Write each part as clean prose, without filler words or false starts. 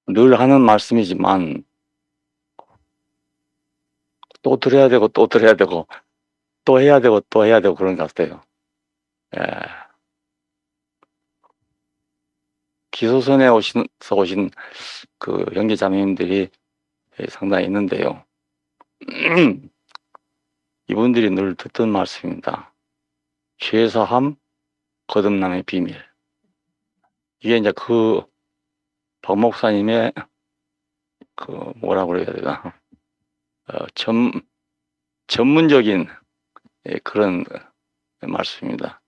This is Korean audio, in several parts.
늘 하는 말씀이지만 또 들어야 되고 또 들어야 되고 또 해야 되고 또 해야 되고 그런 것 같아요. 예. 기소선에 오신 그 형제자매님들이 상당히 있는데요. 이분들이 늘 듣던 말씀입니다. 죄사함 거듭남의 비밀. 이게 이제 그 박 목사님의 그 뭐라고 그래야 되나 전문적인 그런 말씀입니다.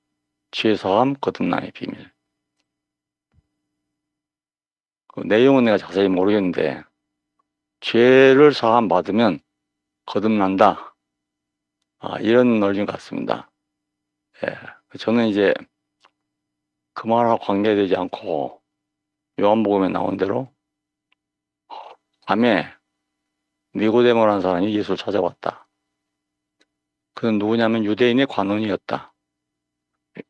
죄사함 거듭남의 비밀. 그 내용은 내가 자세히 모르겠는데 죄를 사함 받으면 거듭난다. 이런 논리인 것 같습니다. 예. 저는 이제 그 말하고 관계되지 않고 요한복음에 나온 대로 밤에 니고데모라는 사람이 예수를 찾아왔다. 그는 누구냐면 유대인의 관원이었다.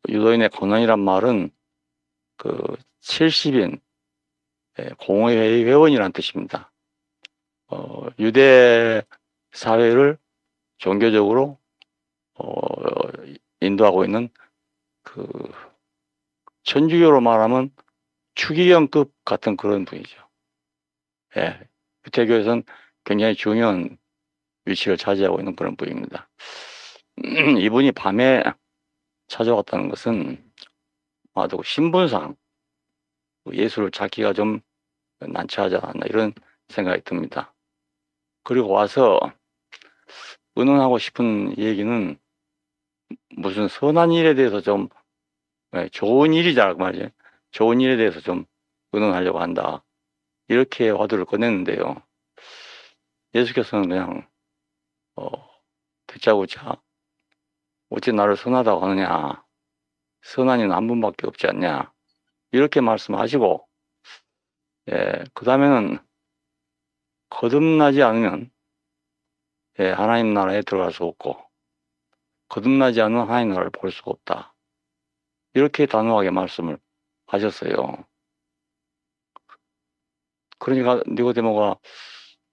유대인의 관원이란 말은 그 70인 공회의 회원이라는 뜻입니다. 유대 사회를 종교적으로 인도하고 있는 그 천주교로 말하면 추기경급 같은 그런 분이죠. 예, 유태교에서는 굉장히 중요한 위치를 차지하고 있는 그런 분입니다. 이분이 밤에 찾아왔다는 것은 아마도 신분상 예수를 찾기가 좀 난처하지 않았나 이런 생각이 듭니다. 그리고 와서 의논하고 싶은 얘기는 무슨 선한 일에 대해서 좀 좋은 일이자 말이에요. 좋은 일에 대해서 좀 의논하려고 한다. 이렇게 화두를 꺼냈는데요. 예수께서는 그냥 듣자고자 어찌 나를 선하다고 하느냐. 선한 이는 한 분밖에 없지 않냐. 이렇게 말씀하시고 그 다음에는 거듭나지 않으면 하나님 나라에 들어갈 수 없고 거듭나지 않은 하나님 나라를 볼 수가 없다. 이렇게 단호하게 말씀을 하셨어요. 그러니까 니고데모가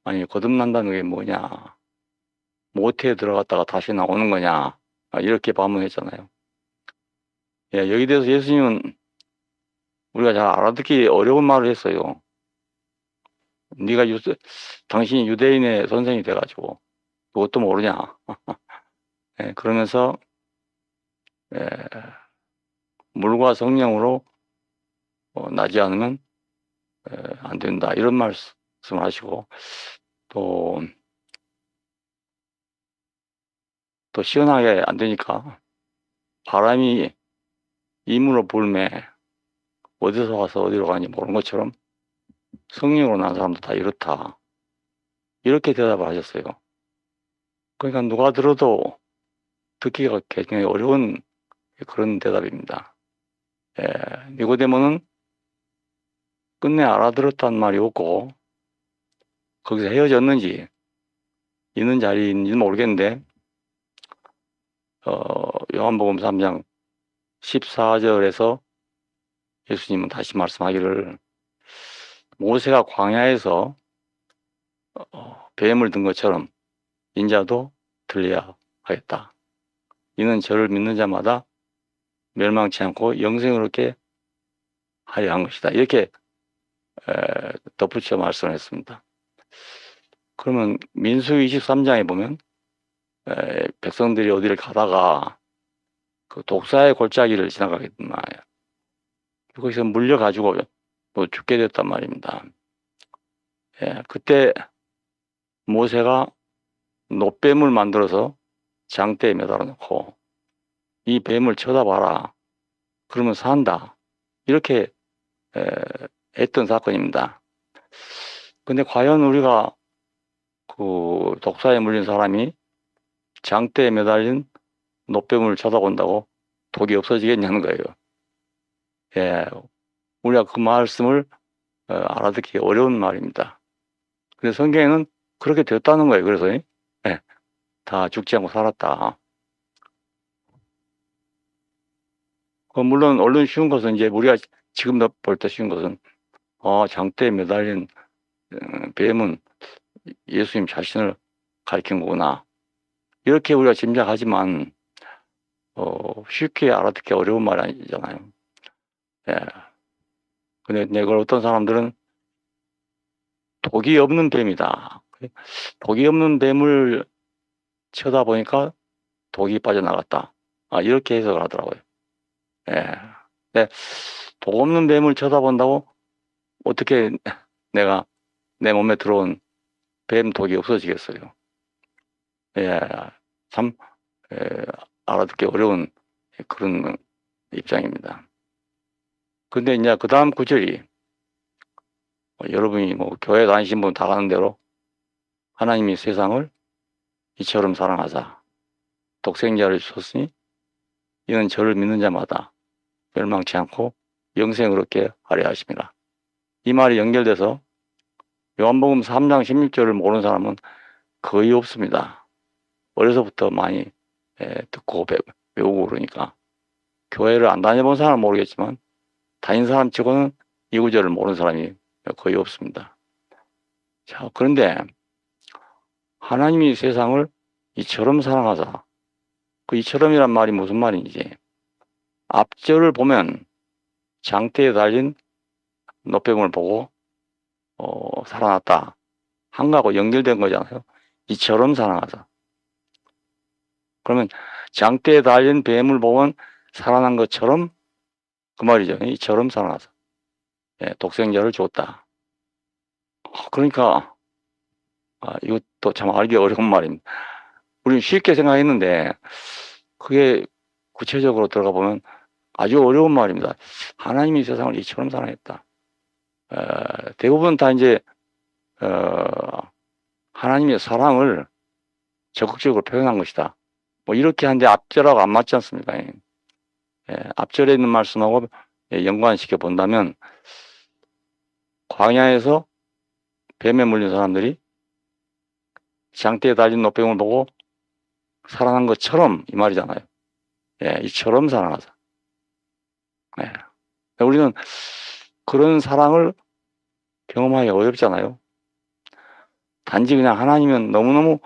아니 거듭난다는 게 뭐냐. 모태에 들어갔다가 다시 나오는 거냐. 이렇게 반문했잖아요. 여기 대해서 예수님은 우리가 잘 알아듣기 어려운 말을 했어요. 네가 당신이 유대인의 선생이 돼가지고 그것도 모르냐. 그러면서 물과 성령으로 나지 않으면 안 된다. 이런 말씀을 하시고 또 시원하게 안 되니까 바람이 이물로 불매 어디서 와서 어디로 가는지 모르는 것처럼 성령으로 난 사람도 다 이렇다. 이렇게 대답을 하셨어요. 그러니까 누가 들어도 듣기가 굉장히 어려운 그런 대답입니다. 니고데모는 끝내 알아들었단 말이 없고 거기서 헤어졌는지 있는 자리인지는 모르겠는데 요한복음 3장 14절에서 예수님은 다시 말씀하기를 모세가 광야에서 뱀을 든 것처럼 인자도 들려야 하겠다. 이는 저를 믿는 자마다 멸망치 않고 영생을 얻게 하려 한 것이다. 이렇게 덧붙여 말씀을 했습니다. 그러면 민수기 23장에 보면 백성들이 어디를 가다가 그 독사의 골짜기를 지나가게 된 말이에요. 거기서 물려가지고 또 죽게 됐단 말입니다. 그때 모세가 놋뱀을 만들어서 장대에 매달아 놓고 이 뱀을 쳐다봐라. 그러면 산다. 이렇게 했던 사건입니다. 근데 과연 우리가 그 독사에 물린 사람이 장대에 매달린 놋뱀을 쳐다본다고 독이 없어지겠냐는 거예요. 우리가 그 말씀을 알아듣기 어려운 말입니다. 근데 성경에는 그렇게 됐다는 거예요. 그래서 다 죽지 않고 살았다. 물론 얼른 쉬운 것은 이제 우리가 지금 볼 때 쉬운 것은 장대에 매달린 뱀은 예수님 자신을 가리킨 거구나. 이렇게 우리가 짐작하지만 쉽게 알아듣기 어려운 말이 아니잖아요. 예. 근데 이걸 어떤 사람들은 독이 없는 뱀이다. 독이 없는 뱀을 쳐다보니까 독이 빠져나갔다. 이렇게 해석을 하더라고요. 예. 근데 독 없는 뱀을 쳐다본다고 어떻게 내가 내 몸에 들어온 뱀 독이 없어지겠어요. 예. 참 알아듣기 어려운 그런 입장입니다. 근데 이제 그 다음 구절이 여러분이 뭐 교회 다니신 분 다 가는 대로 하나님이 세상을 이처럼 사랑하사 독생자를 주셨으니 이는 저를 믿는 자마다 멸망치 않고 영생을 얻게 하려 하심이라. 이 말이 연결돼서 요한복음 3장 16절을 모르는 사람은 거의 없습니다. 어려서부터 많이 듣고 외우고 그러니까 교회를 안 다녀본 사람은 모르겠지만 다닌 사람 치고는 이 구절을 모르는 사람이 거의 없습니다. 자, 그런데 하나님이 세상을 이처럼 사랑하사, 그 이처럼이란 말이 무슨 말인지 앞절을 보면 장대에 달린 노뱀을 보고 살아났다 한 거하고 연결된 거잖아요. 이처럼 사랑하사. 그러면 장대에 달린 뱀을 보면 살아난 것처럼 그 말이죠. 이처럼 사랑하사. 독생자를 줬다. 그러니까 이것도 참 알기 어려운 말입니다. 우리는 쉽게 생각했는데 그게 구체적으로 들어가 보면 아주 어려운 말입니다. 하나님이 세상을 이처럼 사랑했다. 대부분 다 이제 하나님의 사랑을 적극적으로 표현한 것이다. 뭐 이렇게 하는데 앞절하고 안 맞지 않습니까? 앞절에 있는 말씀하고 연관시켜 본다면 광야에서 뱀에 물린 사람들이 장대에 달린 노뱀을 보고 살아난 것처럼 이 말이잖아요. 이처럼 사랑하자. 우리는 그런 사랑을 경험하기 어렵잖아요. 단지 그냥 하나님은 너무너무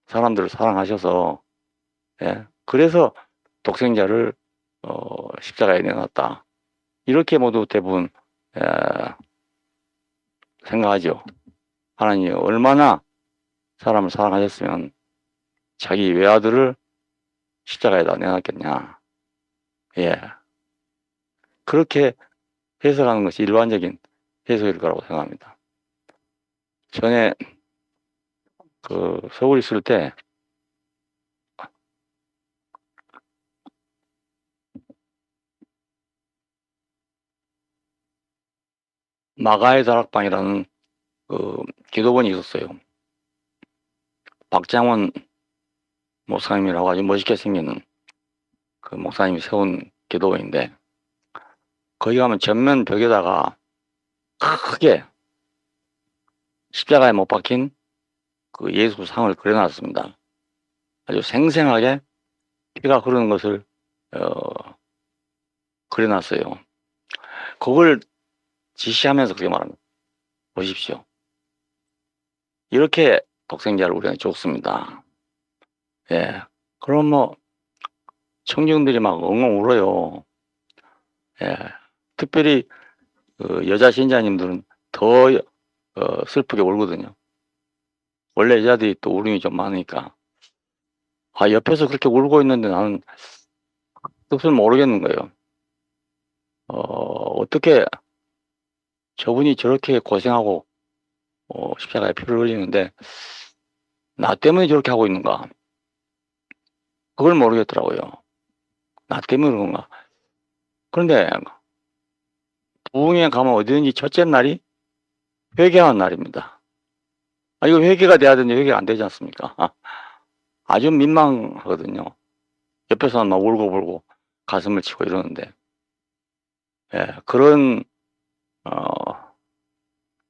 사람들을 사랑하셔서 그래서 독생자를 십자가에 내놨다. 이렇게 모두 대부분 생각하죠. 하나님이 얼마나 사람을 사랑하셨으면 자기 외아들을 십자가에다 내놨겠냐. 그렇게 해석하는 것이 일반적인 해석일 거라고 생각합니다. 전에 서울 있을 때 마가의 다락방이라는 기도원이 있었어요. 박장원 목사님이라고 아주 멋있게 생긴 그 목사님이 세운 기도원인데 거기 가면 전면 벽에다가 크게 십자가에 못 박힌 그 예수 상을 그려놨습니다. 아주 생생하게 피가 흐르는 것을 그려놨어요. 그걸 지시하면서 그렇게 말합니다. 보십시오. 이렇게 독생자를 우리가 줬습니다. 그럼 뭐 청중들이 막 엉엉 울어요. 특별히 여자 신자님들은 더 슬프게 울거든요. 원래 여자들이 또 울음이 좀 많으니까. 옆에서 그렇게 울고 있는데 나는 뜻을 모르겠는 거예요. 어떻게 저분이 저렇게 고생하고 십자가에 피를 흘리는데 나 때문에 저렇게 하고 있는가? 그걸 모르겠더라고요. 나 때문에 그런가? 그런데 부흥회 가면 어디든지 첫째 날이 회개하는 날입니다. 이거 회개가 돼야 되는데 회개가 안 되지 않습니까? 아주 민망하거든요. 옆에서는 막 울고불고 가슴을 치고 이러는데 그런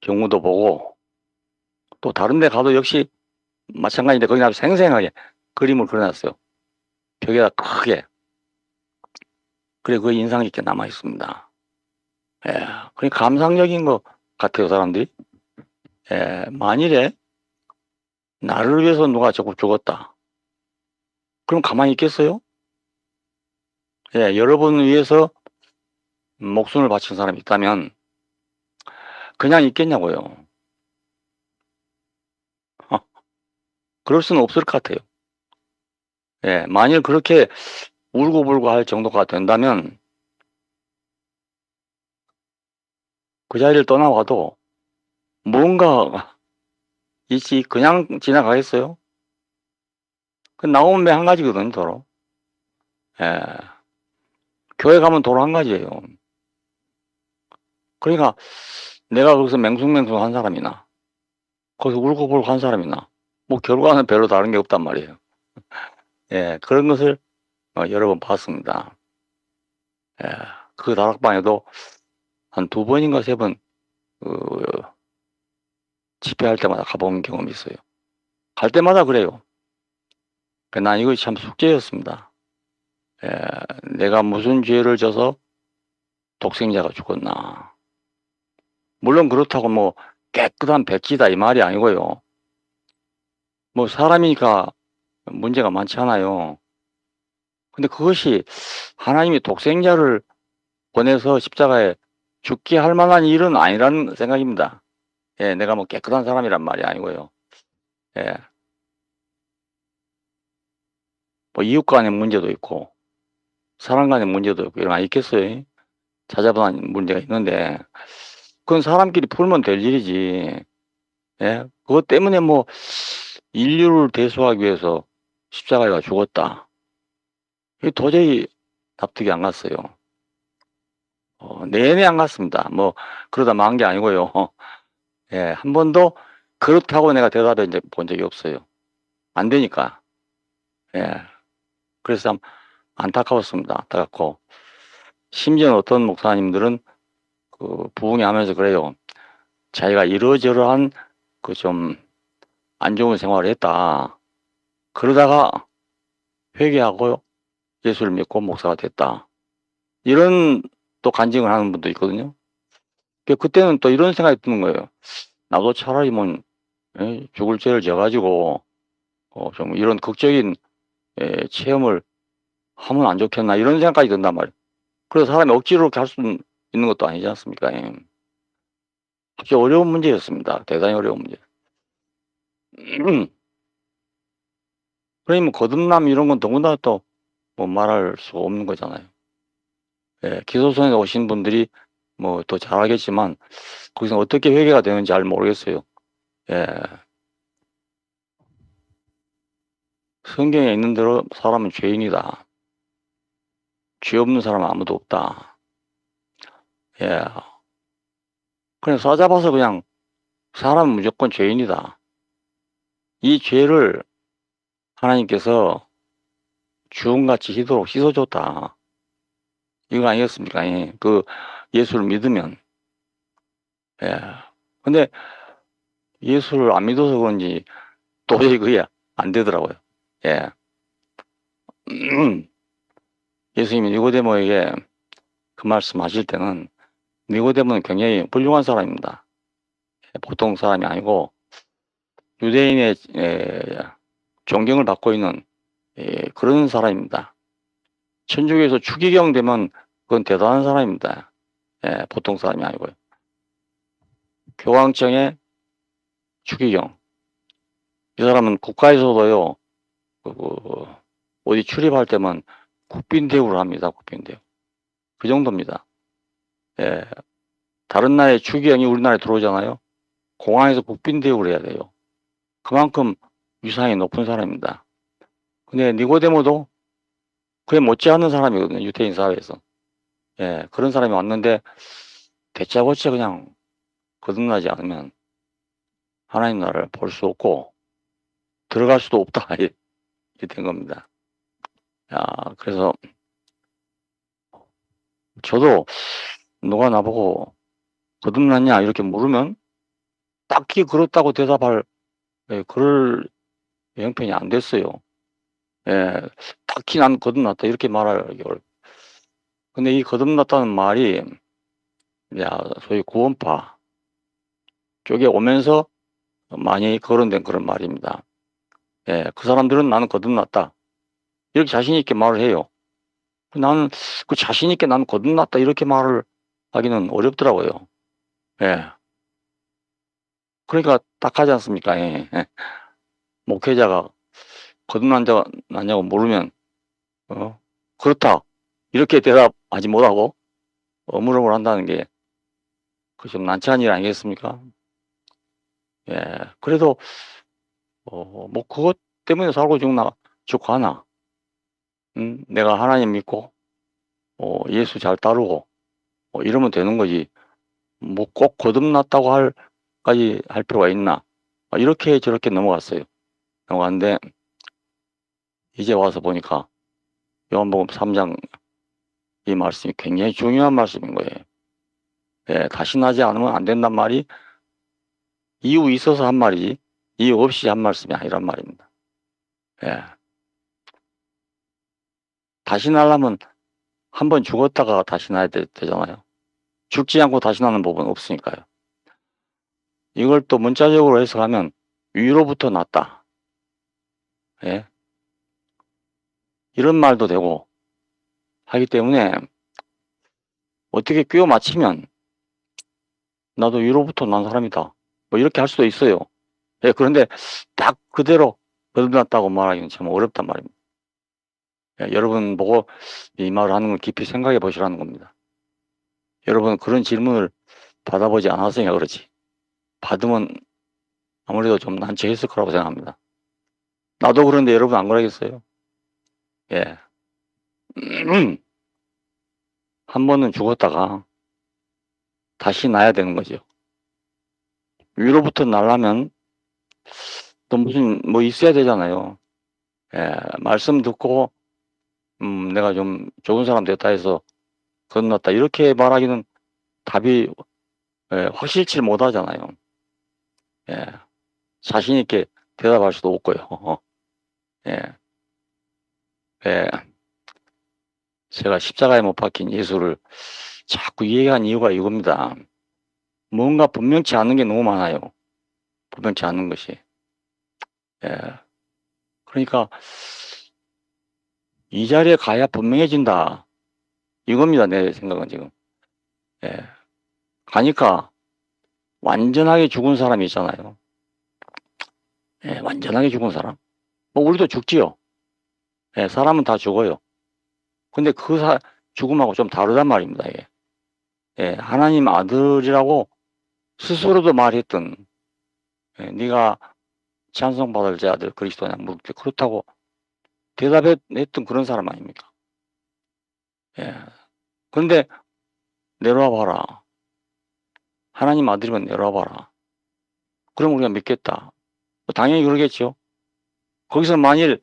경우도 보고 또 다른 데 가도 역시 마찬가지인데 거기 아주 생생하게 그림을 그려놨어요. 벽에다 크게. 그래 그게 인상 깊게 남아 있습니다. 그러니까 감상적인 것 같아요, 사람들이. 만일에 나를 위해서 누가 자꾸 죽었다. 그럼 가만히 있겠어요? 여러분을 위해서 목숨을 바친 사람이 있다면 그냥 있겠냐고요. 그럴 수는 없을 것 같아요. 만일 그렇게 울고불고 할 정도가 된다면 그 자리를 떠나와도 뭔가 있지 그냥 지나가겠어요? 그 나오면 한 가지거든요, 도로. 교회 가면 도로 한 가지예요. 그러니까 내가 거기서 맹숭맹숭 한 사람이나 거기서 울고불고 한 사람이나 뭐 결과는 별로 다른 게 없단 말이에요. 그런 것을 여러 번 봤습니다. 그 다락방에도 한 2번인가 3번 집회할 때마다 가본 경험이 있어요. 갈 때마다 그래요. 난 이거 참 숙제였습니다. 내가 무슨 죄를 져서 독생자가 죽었나. 물론 그렇다고 뭐 깨끗한 백지다 이 말이 아니고요. 뭐 사람이니까 문제가 많지 않아요. 근데 그것이 하나님이 독생자를 보내서 십자가에 죽게 할 만한 일은 아니라는 생각입니다. 내가 뭐 깨끗한 사람이란 말이 아니고요. 뭐 이웃 간의 문제도 있고 사람 간의 문제도 있고 이런 거 있겠어요. 찾아보는 문제가 있는데 그건 사람끼리 풀면 될 일이지. 그것 때문에 뭐 인류를 대수하기 위해서 십자가에 가 죽었다. 이게 도저히 납득이 안 갔어요. 내내 안 갔습니다. 뭐 그러다 만 게 아니고요. 한 번도 그렇다고 내가 대답해 본 적이 없어요. 안 되니까. 그래서 참 안타까웠습니다. 안타깝고 심지어 어떤 목사님들은 그 부흥회하면서 그래요. 자기가 이러저러한 그 좀 안 좋은 생활을 했다. 그러다가 회개하고 예수를 믿고 목사가 됐다. 이런 또 간증을 하는 분도 있거든요. 그때는 또 이런 생각이 드는 거예요. 나도 차라리 뭐 죽을 죄를 져가지고 좀 이런 극적인 체험을 하면 안 좋겠나 이런 생각까지 든단 말이에요. 그래서 사람이 억지로 이렇게 할 수 있는 것도 아니지 않습니까? 아주 어려운 문제였습니다. 대단히 어려운 문제. 그러니 뭐 거듭남 이런 건 더구나 또 뭐 말할 수가 없는 거잖아요. 기소선에 오신 분들이 뭐 더 잘 알겠지만 거기서 어떻게 회개가 되는지 잘 모르겠어요. 성경에 있는 대로 사람은 죄인이다. 죄 없는 사람은 아무도 없다. 그냥 싸잡아서 그냥 사람은 무조건 죄인이다. 이 죄를 하나님께서 주홍같이 희도록 씻어줬다. 이거 아니겠습니까? 그 예수를 믿으면. 근데 예수를 안 믿어서 그런지 도저히 그게 안 되더라고요. 예수님이 니고데모에게 그 말씀 하실 때는 니고데모는 굉장히 훌륭한 사람입니다. 보통 사람이 아니고 유대인의 존경을 받고 있는 그런 사람입니다. 천주교에서 추기경 되면 그건 대단한 사람입니다. 보통 사람이 아니고요. 교황청의 추기경. 이 사람은 국가에서도요, 어디 출입할 때면 국빈 대우를 합니다. 국빈 대우. 그 정도입니다. 다른 나라의 추기경이 우리나라에 들어오잖아요. 공항에서 국빈 대우를 해야 돼요. 그만큼 위상이 높은 사람입니다. 근데 니고데모도 그에 못지않은 사람이거든요. 유대인 사회에서. 그런 사람이 왔는데 대짜고짜 그냥 거듭나지 않으면 하나님 나라를 볼 수 없고 들어갈 수도 없다. 이렇게 된 겁니다. 그래서 저도 누가 나보고 거듭났냐 이렇게 물으면 딱히 그렇다고 대답할 그럴 형편이 안 됐어요. 딱히 난 거듭났다 이렇게 말하기 어렵. 근데 이 거듭났다는 말이 소위 구원파 쪽에 오면서 많이 거론된 그런 말입니다. 예, 그 사람들은 나는 거듭났다. 이렇게 자신있게 말을 해요. 나는 그 자신있게 나는 거듭났다. 이렇게 말을 하기는 어렵더라고요. 예. 그러니까 딱 하지 않습니까? 예. 예. 목회자가 거듭났냐고 물으면, 그렇다. 이렇게 대답하지 못하고, 어물어물 한다는 게, 그 좀 난처한 일 아니겠습니까? 예. 그래도, 뭐, 그것 때문에 살고 죽고 하나. 내가 하나님 믿고, 예수 잘 따르고, 이러면 되는 거지. 뭐, 꼭 거듭났다고 까지 할 필요가 있나. 이렇게 저렇게 넘어갔어요. 넘어갔는데, 이제 와서 보니까, 요한복음 3장 이 말씀이 굉장히 중요한 말씀인 거예요. 예, 다시 나지 않으면 안 된단 말이 이유 있어서 한 말이지, 이유 없이 한 말씀이 아니란 말입니다. 예. 다시 나려면 한 번 죽었다가 다시 나야 되잖아요. 죽지 않고 다시 나는 법은 없으니까요. 이걸 또 문자적으로 해석하면 위로부터 났다. 예. 이런 말도 되고 하기 때문에 어떻게 끼워 맞추면 나도 위로부터 난 사람이다. 뭐 이렇게 할 수도 있어요. 예, 그런데 딱 그대로 거듭났다고 말하기는 참 어렵단 말입니다. 예, 여러분 보고 이 말을 하는 걸 깊이 생각해 보시라는 겁니다. 여러분 그런 질문을 받아보지 않았으니까 그렇지. 받으면 아무래도 좀 난처했을 거라고 생각합니다. 나도 그런데 여러분 안 그러겠어요? 예. 한 번은 죽었다가 다시 나야 되는 거죠. 위로부터 나려면 또 무슨 뭐 있어야 되잖아요. 예, 말씀 듣고 내가 좀 좋은 사람 됐다 해서 건넜다 이렇게 말하기는 답이 확실치 못하잖아요. 예, 자신 있게 대답할 수도 없고요. 예, 예, 제가 십자가에 못 박힌 예수를 자꾸 얘기한 이유가 이겁니다. 뭔가 분명치 않은 게 너무 많아요. 분명치 않은 것이. 예, 그러니까 이 자리에 가야 분명해진다. 이겁니다. 내 생각은 지금. 예, 가니까 완전하게 죽은 사람이 있잖아요. 예, 완전하게 죽은 사람. 뭐 우리도 죽지요. 예, 사람은 다 죽어요. 근데 그 죽음하고 좀 다르단 말입니다. 이게. 예, 하나님 아들이라고 스스로도 말했던, 네가 찬송받을 자 아들 그리스도냐 물을 때 그렇다고 대답했던 그런 사람 아닙니까? 예. 그런데 내려와 봐라. 하나님 아들이면 내려와 봐라. 그럼 우리가 믿겠다. 당연히 그러겠죠. 거기서 만일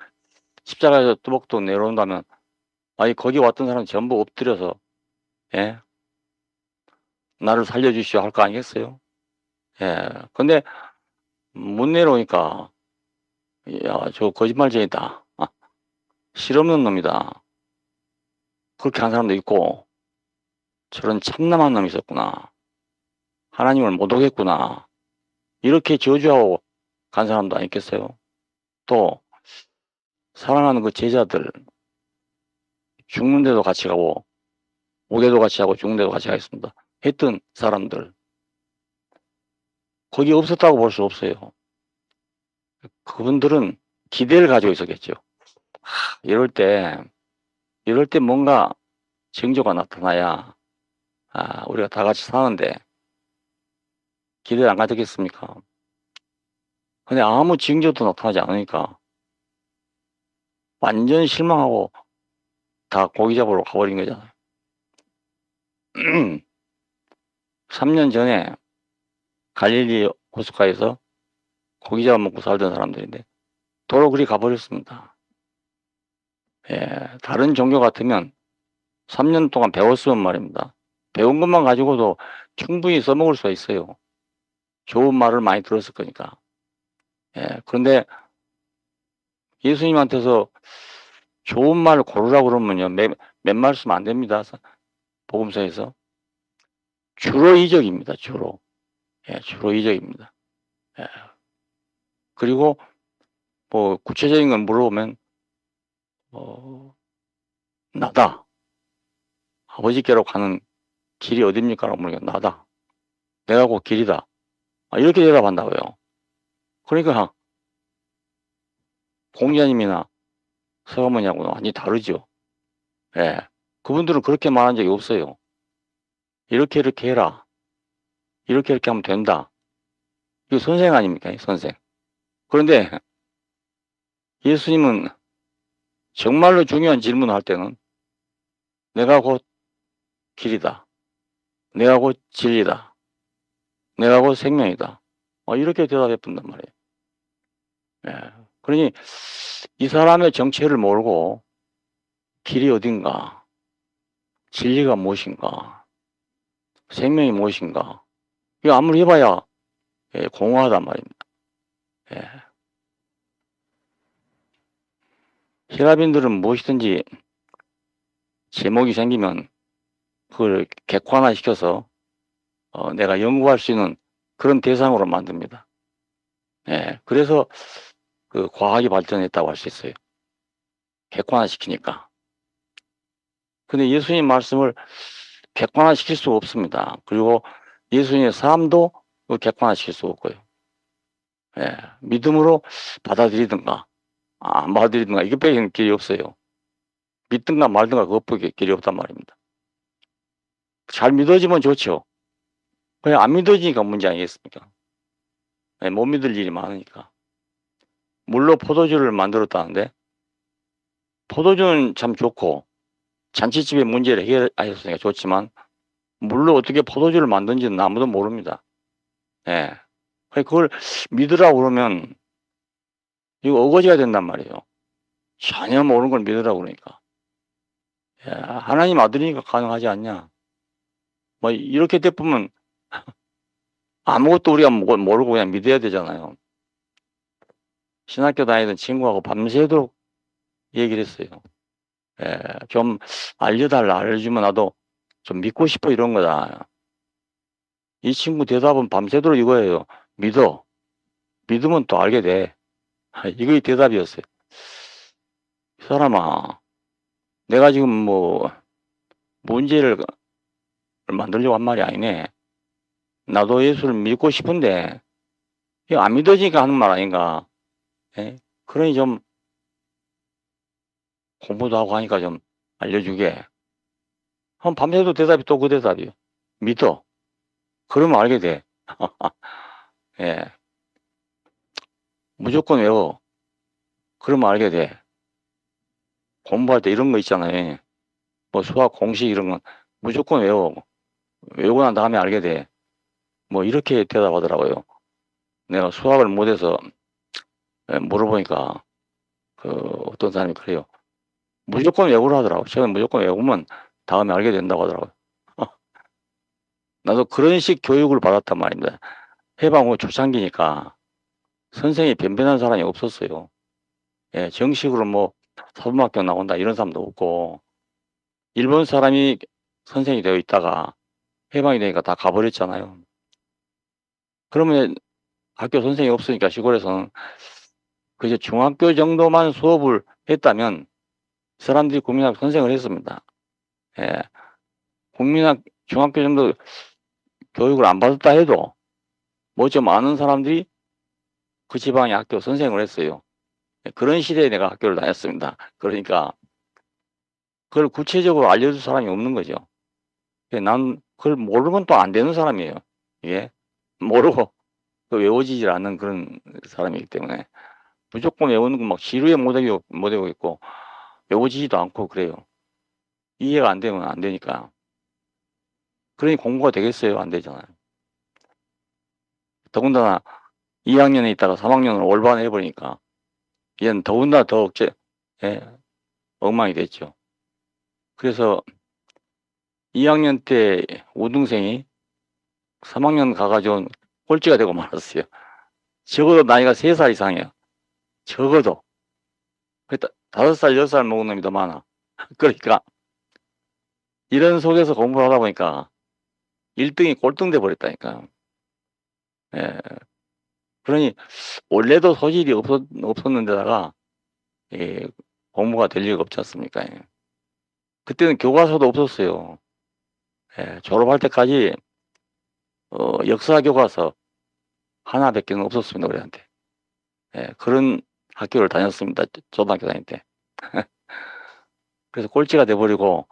십자가에서 뚜벅뚜벅 내려온다면, 아니 거기 왔던 사람 전부 엎드려서, 예, 나를 살려주시오 할 거 아니겠어요? 예. 근데 못 내려오니까, 야, 저 거짓말쟁이다. 실없는 놈이다. 그렇게 한 사람도 있고, 저런 참남한 놈이 있었구나. 하나님을 못 오겠구나. 이렇게 저주하고 간 사람도 아니겠어요? 또, 사랑하는 그 제자들, 죽는데도 같이 가고, 오게도 같이 하고, 죽는데도 같이 가겠습니다. 했던 사람들. 거기 없었다고 볼 수 없어요. 그분들은 기대를 가지고 있었겠죠. 이럴 때 뭔가 징조가 나타나야, 우리가 다 같이 사는데, 기대를 안 가졌겠습니까? 근데 아무 징조도 나타나지 않으니까, 완전 실망하고 다 고기 잡으러 가버린 거잖아요. 3년 전에 갈릴리 호숫가에서 고기 잡아 먹고 살던 사람들인데 도로 그리 가버렸습니다. 예, 다른 종교 같으면 3년 동안 배웠으면 말입니다. 배운 것만 가지고도 충분히 써먹을 수가 있어요. 좋은 말을 많이 들었을 거니까. 예, 그런데 예수님한테서 좋은 말 고르라고 그러면요, 몇 말씀 안 됩니다. 복음서에서. 주로 이적입니다. 주로. 예, 주로 이적입니다. 예. 그리고 뭐 구체적인 걸 물어보면 나다. 아버지께로 가는 길이 어딥니까? 라고 물으니까 나다. 내가 곧 길이다. 이렇게 대답한다고요. 그러니까 공자님이나 서가모니하고는 완전히 다르죠. 예. 그분들은 그렇게 말한 적이 없어요. 이렇게 해라. 이렇게 하면 된다. 이거 선생 아닙니까? 선생. 그런데 예수님은 정말로 중요한 질문을 할 때는 내가 곧 길이다. 내가 곧 진리다. 내가 곧 생명이다. 이렇게 대답해 본단 말이에요. 예. 그러니 이 사람의 정체를 모르고 길이 어딘가, 진리가 무엇인가, 생명이 무엇인가, 이거 아무리 해봐야 공허하단 말입니다. 예. 히라빈들은 무엇이든지 제목이 생기면 그걸 객관화시켜서 내가 연구할 수 있는 그런 대상으로 만듭니다. 예. 그래서 그 과학이 발전했다고 할 수 있어요. 객관화시키니까. 근데 예수님 말씀을 객관화시킬 수 없습니다. 그리고 예수님의 삶도 객관화시킬 수 없고요. 예. 믿음으로 받아들이든가 안 받아들이든가 이것밖에 길이 없어요. 믿든가 말든가 그것밖에 길이 없단 말입니다. 잘 믿어지면 좋죠. 그냥 안 믿어지니까 문제 아니겠습니까? 예, 못 믿을 일이 많으니까. 물로 포도주를 만들었다는데 포도주는 참 좋고 잔치집의 문제를 해결하셨으니까 좋지만 물로 어떻게 포도주를 만든지는 아무도 모릅니다. 예. 그걸 믿으라고 그러면 이거 어거지가 된단 말이에요. 전혀 모르는 걸 믿으라고 그러니까. 예, 하나님 아들이니까 가능하지 않냐. 뭐 이렇게 돼보면 아무것도 우리가 모르고 그냥 믿어야 되잖아요. 신학교 다니던 친구하고 밤새도록 얘기를 했어요. 예, 좀 알려달라. 알려주면 나도 좀 믿고 싶어 이런 거다. 이 친구 대답은 밤새도록 이거예요. 믿어. 믿으면 또 알게 돼. 이게 대답이었어요. 이 사람아, 내가 지금 뭐 문제를 만들려고 한 말이 아니네. 나도 예수를 믿고 싶은데 이거 안 믿어지니까 하는 말 아닌가. 예? 그러니 좀 공부도 하고 하니까 좀 알려주게. 한 밤새도 대답이 또 그 대답이요. 믿어. 그러면 알게 돼. 예. 무조건 외워. 그러면 알게 돼. 공부할 때 이런 거 있잖아요. 뭐 수학 공식 이런 건 무조건 외워. 외우고 난 다음에 알게 돼. 뭐 이렇게 대답하더라고요. 내가 수학을 못해서 물어보니까 그 어떤 사람이 그래요. 무조건 외우라 하더라고. 처음에 무조건 외우면 다음에 알게 된다고 하더라고요. 나도 그런 식 교육을 받았단 말입니다. 해방 후 초창기니까 선생이 변변한 사람이 없었어요. 예, 정식으로 뭐 사범학교 나온다 이런 사람도 없고 일본 사람이 선생이 되어 있다가 해방이 되니까 다 가버렸잖아요. 그러면 학교 선생이 없으니까 시골에서는 그저 중학교 정도만 수업을 했다면 사람들이 국민학교 선생을 했습니다. 예, 국민학 중학교 정도 교육을 안 받았다 해도 뭐 좀 아는 사람들이 그 지방의 학교 선생을 했어요. 그런 시대에 내가 학교를 다녔습니다. 그러니까 그걸 구체적으로 알려줄 사람이 없는 거죠. 난 그걸 모르면 또 안 되는 사람이에요. 이게 모르고 외워지질 않는 그런 사람이기 때문에 무조건 외우는 거 막 지루해 못 외우고 있고 외워지지도 않고 그래요. 이해가 안 되면 안 되니까. 그러니 공부가 되겠어요? 안 되잖아요. 더군다나 2학년에 있다가 3학년을 올바로 해버리니까 얘는 더군다나 더 예, 엉망이 됐죠. 그래서 2학년 때 우등생이 3학년 가가지고 꼴찌가 되고 말았어요. 적어도 나이가 3살 이상이에요. 적어도. 5살, 6살 먹은 놈이 더 많아. 그러니까 이런 속에서 공부를 하다 보니까 1등이 꼴등 돼 버렸다니까. 예. 그러니 원래도 소질이 없었는데다가 예, 공부가 될 리가 없지 않습니까? 예. 그때는 교과서도 없었어요. 예, 졸업할 때까지 역사 교과서 하나밖에는 없었습니다, 우리한테. 예, 그런 학교를 다녔습니다, 초등학교 다닐 때. 그래서 꼴찌가 돼버리고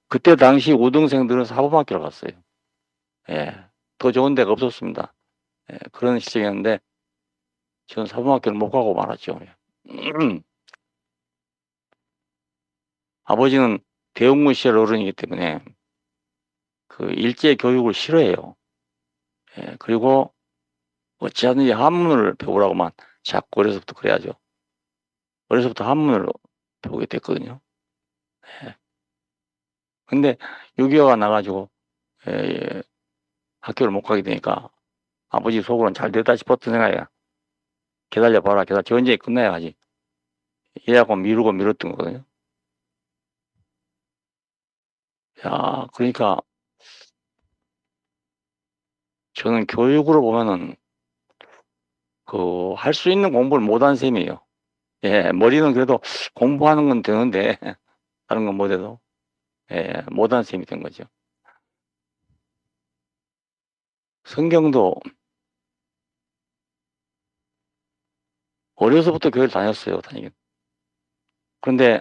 그때 당시 우등생들은 사범학교를 갔어요. 예, 더 좋은 데가 없었습니다. 예, 그런 시절이었는데 저는 사범학교를 못 가고 말았죠. 아버지는 대웅군 시절 어른이기 때문에 그 일제 교육을 싫어해요. 예, 그리고 어찌하든지 한문을 배우라고만 자꾸 어려서부터 그래야죠. 어려서부터 한문을 배우게 됐거든요. 예. 근데 6.25가 나가지고 예, 학교를 못 가게 되니까 아버지 속으로는 잘 됐다 싶었던 생각이야. 기다려봐라. 저 언제 끝나야 하지. 이래갖고 미루고 미뤘던 거거든요. 야, 그러니까 저는 교육으로 보면은 그 할 수 있는 공부를 못한 셈이에요. 예, 머리는 그래도 공부하는 건 되는데 다른 건 못해도 예, 못한 셈이 된 거죠. 성경도 어려서부터 교회를 다녔어요, 다니긴. 그런데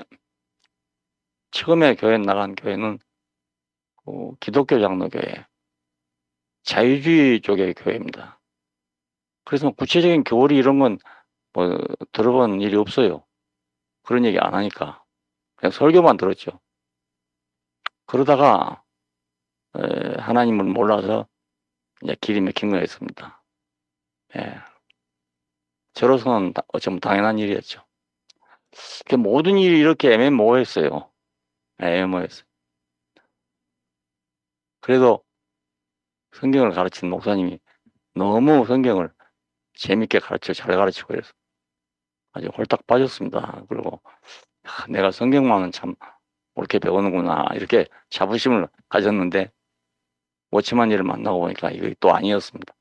처음에 교회 나간 교회는 기독교 장로교회, 자유주의 쪽의 교회입니다. 그래서 구체적인 교리 이런 건 뭐 들어본 일이 없어요. 그런 얘기 안 하니까 그냥 설교만 들었죠. 그러다가 하나님을 몰라서 이제 길이 막힌 거였습니다. 예. 저로서는 어쩌면 당연한 일이었죠. 모든 일이 이렇게 애매모호했어요. 애매모호했어요. 그래도 성경을 가르치는 목사님이 너무 성경을 재밌게 잘 가르치고 그래서 아주 홀딱 빠졌습니다. 그리고 내가 성경만은 참 옳게 배우는구나 이렇게 자부심을 가졌는데 워치만 일을 만나고 보니까 이게 또 아니었습니다.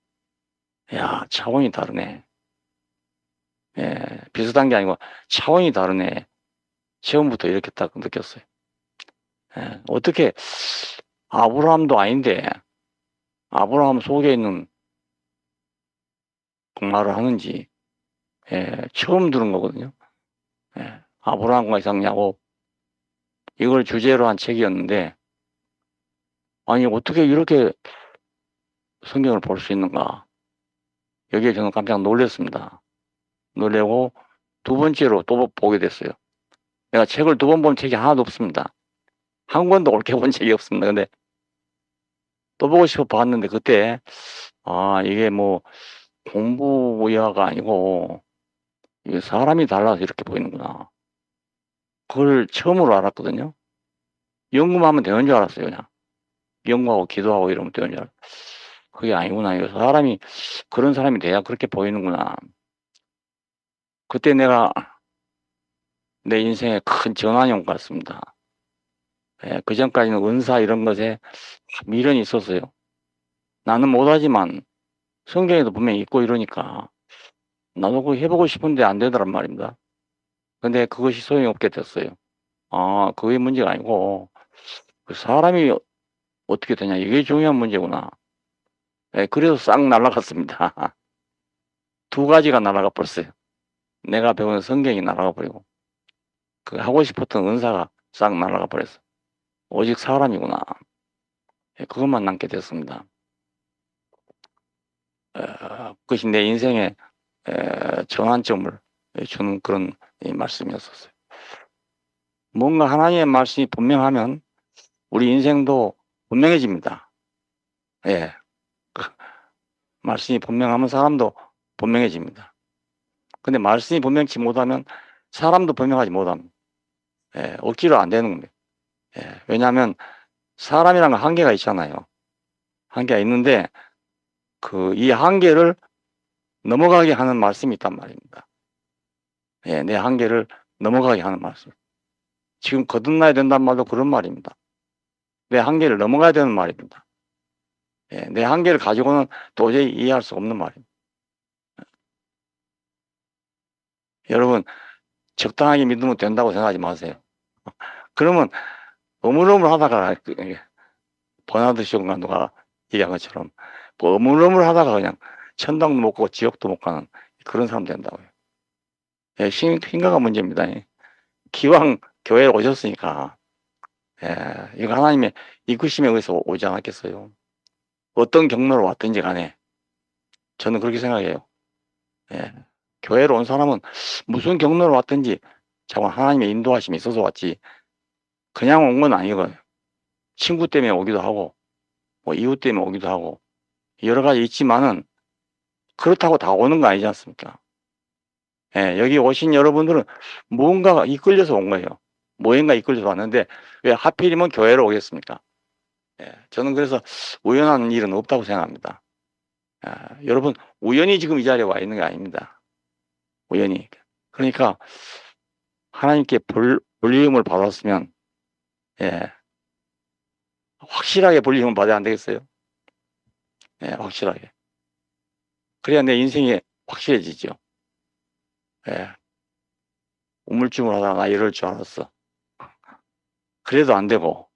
야, 차원이 다르네. 예, 비슷한 게 아니고 차원이 다르네. 처음부터 이렇게 딱 느꼈어요. 예, 어떻게 아브라함도 아닌데 아브라함 속에 있는 말을 하는지 처음 들은 거거든요. 아브라함과 이삭 야곱 이걸 주제로 한 책이었는데 아니 어떻게 이렇게 성경을 볼 수 있는가. 여기에 저는 깜짝 놀랐습니다. 놀래고 두 번째로 또 보게 됐어요. 내가 책을 두 번 본 책이 하나도 없습니다. 한 권도 옳게 본 책이 없습니다. 근데 또 보고 싶어 봤는데 그때 이게 뭐 공부의화가 아니고 이게 사람이 달라서 이렇게 보이는구나. 그걸 처음으로 알았거든요. 연구만 하면 되는 줄 알았어요. 그냥 연구하고 기도하고 이러면 되는 줄 알았어요. 그게 아니구나. 이거 사람이 그런 사람이 돼야 그렇게 보이는구나. 그때 내가 내 인생에 큰 전환이 온 것 같습니다. 그 전까지는 은사 이런 것에 미련이 있었어요. 나는 못하지만 성경에도 분명히 있고 이러니까 나도 그거 해보고 싶은데 안 되더란 말입니다. 근데 그것이 소용이 없게 됐어요. 그게 문제가 아니고 그 사람이 어떻게 되냐 이게 중요한 문제구나. 그래서 싹 날아갔습니다. 두 가지가 날아가 버렸어요. 내가 배운 성경이 날아가 버리고 그 하고 싶었던 은사가 싹 날아가 버렸어. 오직 사람이구나. 그것만 남게 됐습니다. 그것이 내 인생의 전환점을 주는 그런 말씀이었었어요. 뭔가 하나님의 말씀이 분명하면 우리 인생도 분명해집니다. 예. 말씀이 분명하면 사람도 분명해집니다. 근데 말씀이 분명치 못하면 사람도 분명하지 못합니다. 억지로 안 되는 겁니다. 왜냐하면 사람이란 건 한계가 있잖아요. 한계가 있는데 이 한계를 넘어가게 하는 말씀이 있단 말입니다. 내 한계를 넘어가게 하는 말씀. 지금 거듭나야 된다는 말도 그런 말입니다. 내 한계를 넘어가야 되는 말입니다. 내 한계를 가지고는 도저히 이해할 수 없는 말입니다. 여러분, 적당하게 믿으면 된다고 생각하지 마세요. 그러면 어물어물 하다가 버나드 쇼가 누가 얘기한 것처럼 뭐 어물어물 하다가 그냥 천당도 못 가고 지옥도 못 가는 그런 사람 된다고요. 예, 신가가 문제입니다. 기왕 교회에 오셨으니까 이거 하나님의 이끄심에 의해서 오지 않았겠어요. 어떤 경로로 왔든지 간에 저는 그렇게 생각해요. 예, 교회로 온 사람은 무슨 경로로 왔든지 자꾸 하나님의 인도하심이 있어서 왔지 그냥 온 건 아니거든요. 친구 때문에 오기도 하고 뭐 이웃 때문에 오기도 하고 여러 가지 있지만은 그렇다고 다 오는 거 아니지 않습니까? 예, 여기 오신 여러분들은 무언가가 이끌려서 온 거예요. 무언가 이끌려서 왔는데 왜 하필이면 교회로 오겠습니까? 예, 저는 그래서 우연한 일은 없다고 생각합니다. 여러분 우연히 지금 이 자리에 와 있는 게 아닙니다. 우연히. 그러니까 하나님께 불리움을 받았으면 예, 확실하게 불리움을 받아야 안 되겠어요? 예, 확실하게. 그래야 내 인생이 확실해지죠. 예, 우물쭈물하다가 나 이럴 줄 알았어. 그래도 안 되고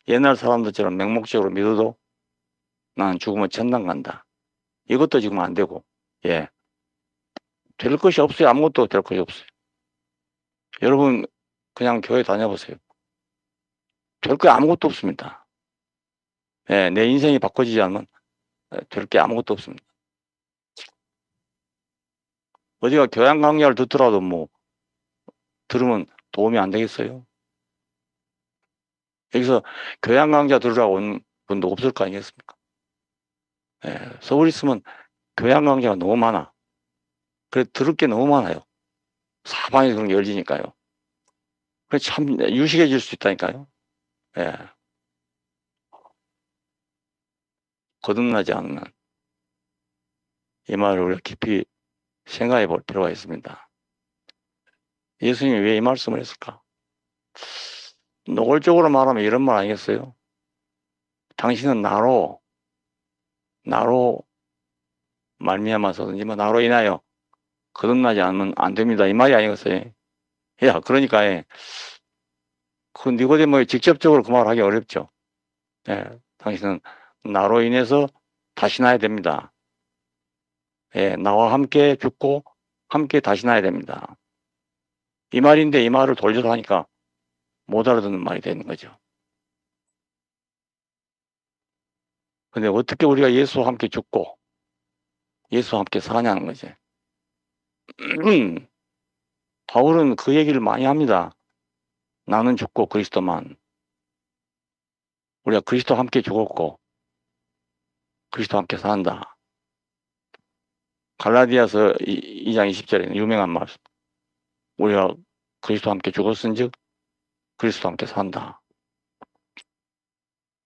옛날 사람들처럼 맹목적으로 믿어도 나는 죽으면 천당 간다. 이것도 지금 안 되고 예, 될 것이 없어요. 아무것도 될 것이 없어요. 여러분 그냥 교회 다녀보세요. 될 게 아무것도 없습니다. 예, 내 인생이 바꿔지지 않으면 될 게 아무것도 없습니다. 어디가 교양 강좌를 듣더라도 뭐 들으면 도움이 안 되겠어요? 여기서 교양 강좌 들으라고 온 분도 없을 거 아니겠습니까? 예, 서울 있으면 교양 강좌가 너무 많아. 그래 들을 게 너무 많아요. 사방에 그런 게 열리니까요. 그래 참 유식해질 수 있다니까요. 예, 거듭나지 않으면 이 말을 우리가 깊이 생각해 볼 필요가 있습니다. 예수님이 왜 이 말씀을 했을까? 노골적으로 말하면 이런 말 아니겠어요? 당신은 나로 말미암아서든지 뭐 나로 인하여 거듭나지 않으면 안 됩니다. 이 말이 아니겠어요? 야, 그러니까 그 니고데모에 직접적으로 그 말을 하기 어렵죠. 예, 당신은 나로 인해서 다시 나야 됩니다. 예, 나와 함께 죽고 함께 다시 나야 됩니다. 이 말인데 이 말을 돌려서 하니까 못 알아듣는 말이 되는 거죠. 근데 어떻게 우리가 예수와 함께 죽고 예수와 함께 사냐는 거지. 바울은 그 얘기를 많이 합니다. 나는 죽고 그리스도만. 우리가 그리스도와 함께 죽었고 그리스도와 함께 산다. 갈라디아서 2장 20절에는 유명한 말씀. 우리가 그리스도와 함께 죽었은즉 그리스도와 함께 산다.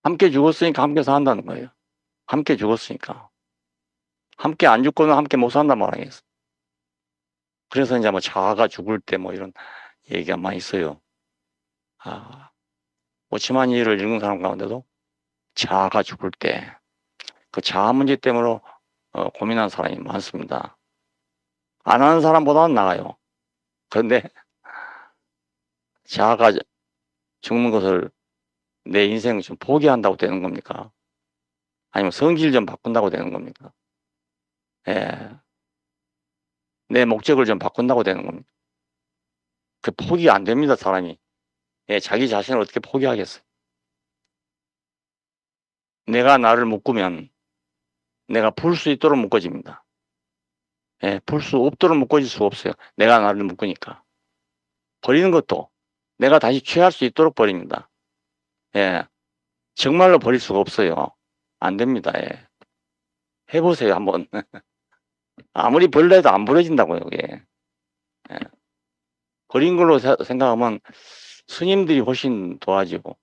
함께 죽었으니까 함께 산다는 거예요. 함께 죽었으니까. 함께 안 죽고는 함께 못 산단 말 아니겠어. 그래서 이제 뭐 자아가 죽을 때 뭐 이런 얘기가 많이 있어요. 오치만 이를 읽은 사람 가운데도 자아가 죽을 때 그 자아 문제 때문에 고민하는 사람이 많습니다. 안 하는 사람보다는 나아요. 그런데 자아가 죽는 것을 내 인생을 좀 포기한다고 되는 겁니까? 아니면 성질 좀 바꾼다고 되는 겁니까? 예. 내 목적을 좀 바꾼다고 되는 겁니다. 그 포기 안 됩니다, 사람이. 예, 자기 자신을 어떻게 포기하겠어요? 내가 나를 묶으면 내가 풀 수 있도록 묶어집니다. 예, 풀 수 없도록 묶어질 수가 없어요. 내가 나를 묶으니까. 버리는 것도 내가 다시 취할 수 있도록 버립니다. 예, 정말로 버릴 수가 없어요. 안 됩니다. 예. 해보세요, 한번. 아무리 버리려도 안 버려진다고요, 이게. 예. 버린 걸로 생각하면 스님들이 훨씬 도와지고,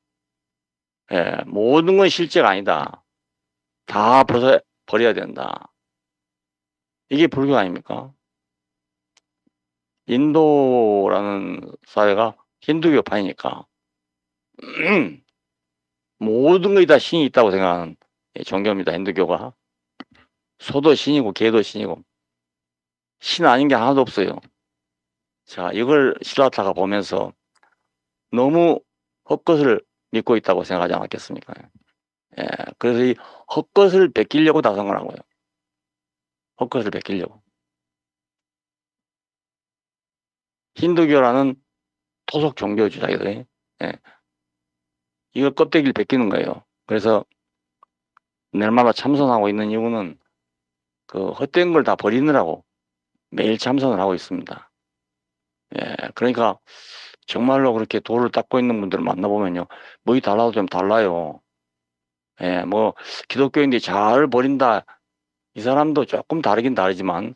예, 모든 건 실제가 아니다. 다 버려야 된다. 이게 불교 아닙니까? 인도라는 사회가 힌두교파이니까 모든 것이 다 신이 있다고 생각하는 종교입니다. 힌두교가. 소도 신이고 개도 신이고 신 아닌 게 하나도 없어요. 자, 이걸 시라타가 보면서 너무 헛것을 믿고 있다고 생각하지 않았겠습니까? 예, 그래서 이 헛것을 베끼려고 나선 거라고요. 헛것을 베끼려고. 힌두교라는 토속 종교 주자들이 예, 이거 껍데기를 베끼는 거예요. 그래서 날마다 참선하고 있는 이유는 그 헛된 걸 다 버리느라고 매일 참선을 하고 있습니다. 예, 그러니까 정말로 그렇게 도를 닦고 있는 분들을 만나보면요, 뭐이 달라도 좀 달라요. 예, 뭐 기독교인들이 잘 버린다, 이 사람도 조금 다르긴 다르지만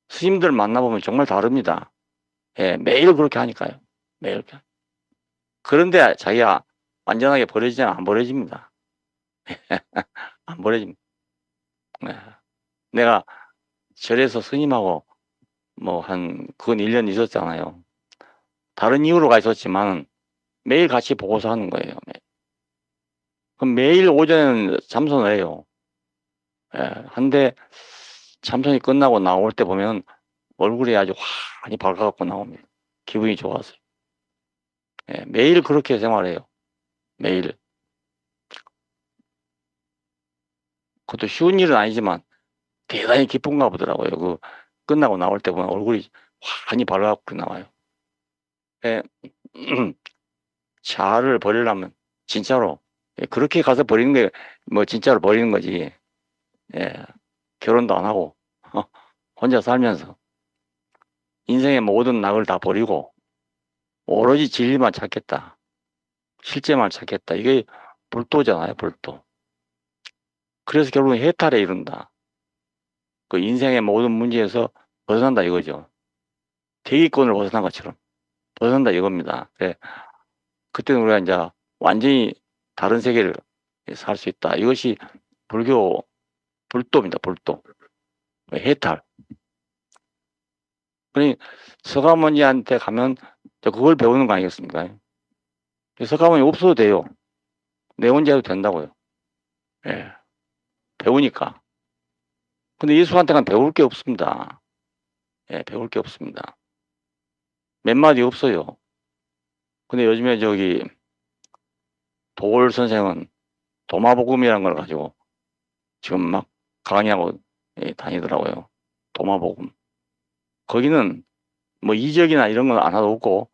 스님들 만나보면 정말 다릅니다. 예, 매일 그렇게 하니까요. 매일 그렇게. 그런데 자기가 완전하게 버려지지 안 버려집니다. 안 버려집니다. 예. 내가 절에서 스님하고 뭐 그건 1년 있었잖아요. 다른 이유로 가 있었지만 매일 같이 보고서 하는 거예요. 그럼 매일 오전에는 참선을 해요. 예, 한데 참선이 끝나고 나올 때 보면 얼굴이 아주 환히 밝아갖고 나옵니다. 기분이 좋아서요. 예, 매일 그렇게 생활해요. 매일. 그것도 쉬운 일은 아니지만 대단히 기쁜가 보더라고요. 그 끝나고 나올 때 보면 얼굴이 환히 밝아갖고 나와요. 예, 차를 버리려면 진짜로 예, 그렇게 가서 버리는 게 뭐 진짜로 버리는 거지. 예, 결혼도 안 하고 혼자 살면서 인생의 모든 낙을 다 버리고 오로지 진리만 찾겠다. 실제만 찾겠다. 이게 불도잖아요, 불도. 그래서 결국은 해탈에 이른다. 그 인생의 모든 문제에서 벗어난다 이거죠. 대기권을 벗어난 것처럼 벗어난다 이겁니다. 네. 그때는 우리가 이제 완전히 다른 세계를 살 수 있다. 이것이 불교 불도입니다. 불도. 해탈. 그러니 서가모니한테 가면 그걸 배우는 거 아니겠습니까? 서가모니 없어도 돼요. 내 혼자 해도 된다고요. 예. 배우니까. 근데 예수한테는 배울 게 없습니다. 예, 배울 게 없습니다. 몇 마디 없어요. 근데 요즘에 저기 도올 선생은 도마복음이라는 걸 가지고 지금 막 강의하고 다니더라고요. 도마복음. 거기는 뭐 이적이나 이런 건 하나도 없고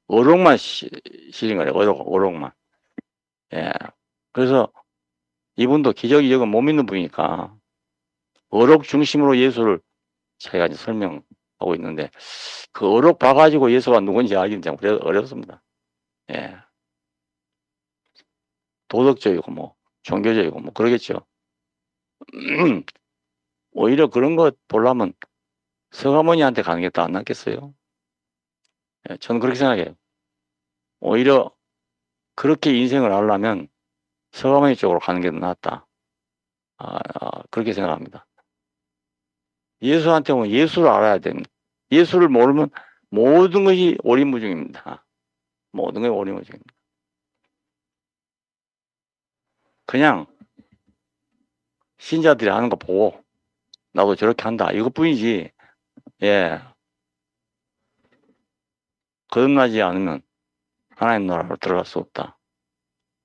어록만 실린 거예요. 어록만. 예. 그래서 이분도 기적 이적은 못 믿는 분이니까 어록 중심으로 예수를 자기가 이제 설명하고 있는데 그 어록 봐가지고 예수가 누군지 알기는 참 어렵습니다. 예. 도덕적이고 뭐 종교적이고 뭐 그러겠죠. 오히려 그런 거 보려면 서가모니한테 가는 게 더 안 낫겠어요. 예, 저는 그렇게 생각해요. 오히려 그렇게 인생을 하려면 서가모니 쪽으로 가는 게 더 낫다. 그렇게 생각합니다. 예수한테 오면 예수를 알아야 됩니다. 예수를 모르면 모든 것이 오리무중입니다. 모든 것이 오리무중입니다. 그냥 신자들이 하는 거 보고 나도 저렇게 한다 이것뿐이지. 예, 거듭나지 않으면 하나님 나라로 들어갈 수 없다.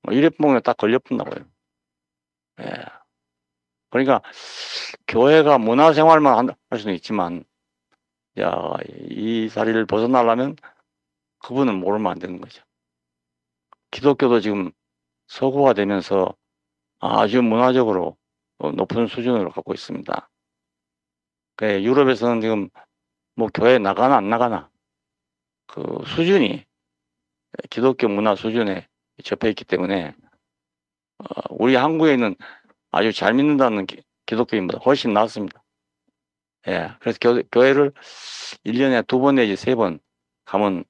뭐 이래뽕에 딱 걸려붙나고요. 예. 그러니까 교회가 문화생활만 할 수는 있지만 이 자리를 벗어나려면 그분은 모르면 안 되는 거죠. 기독교도 지금 서구화 되면서 아주 문화적으로 높은 수준을 갖고 있습니다. 유럽에서는 지금 뭐 교회 나가나 안 나가나 그 수준이 기독교 문화 수준에 접해 있기 때문에 우리 한국에 있는 아주 잘 믿는다는 기독교인보다 훨씬 낫습니다. 예, 그래서 교회를 1년에 2번 내지 3번 가면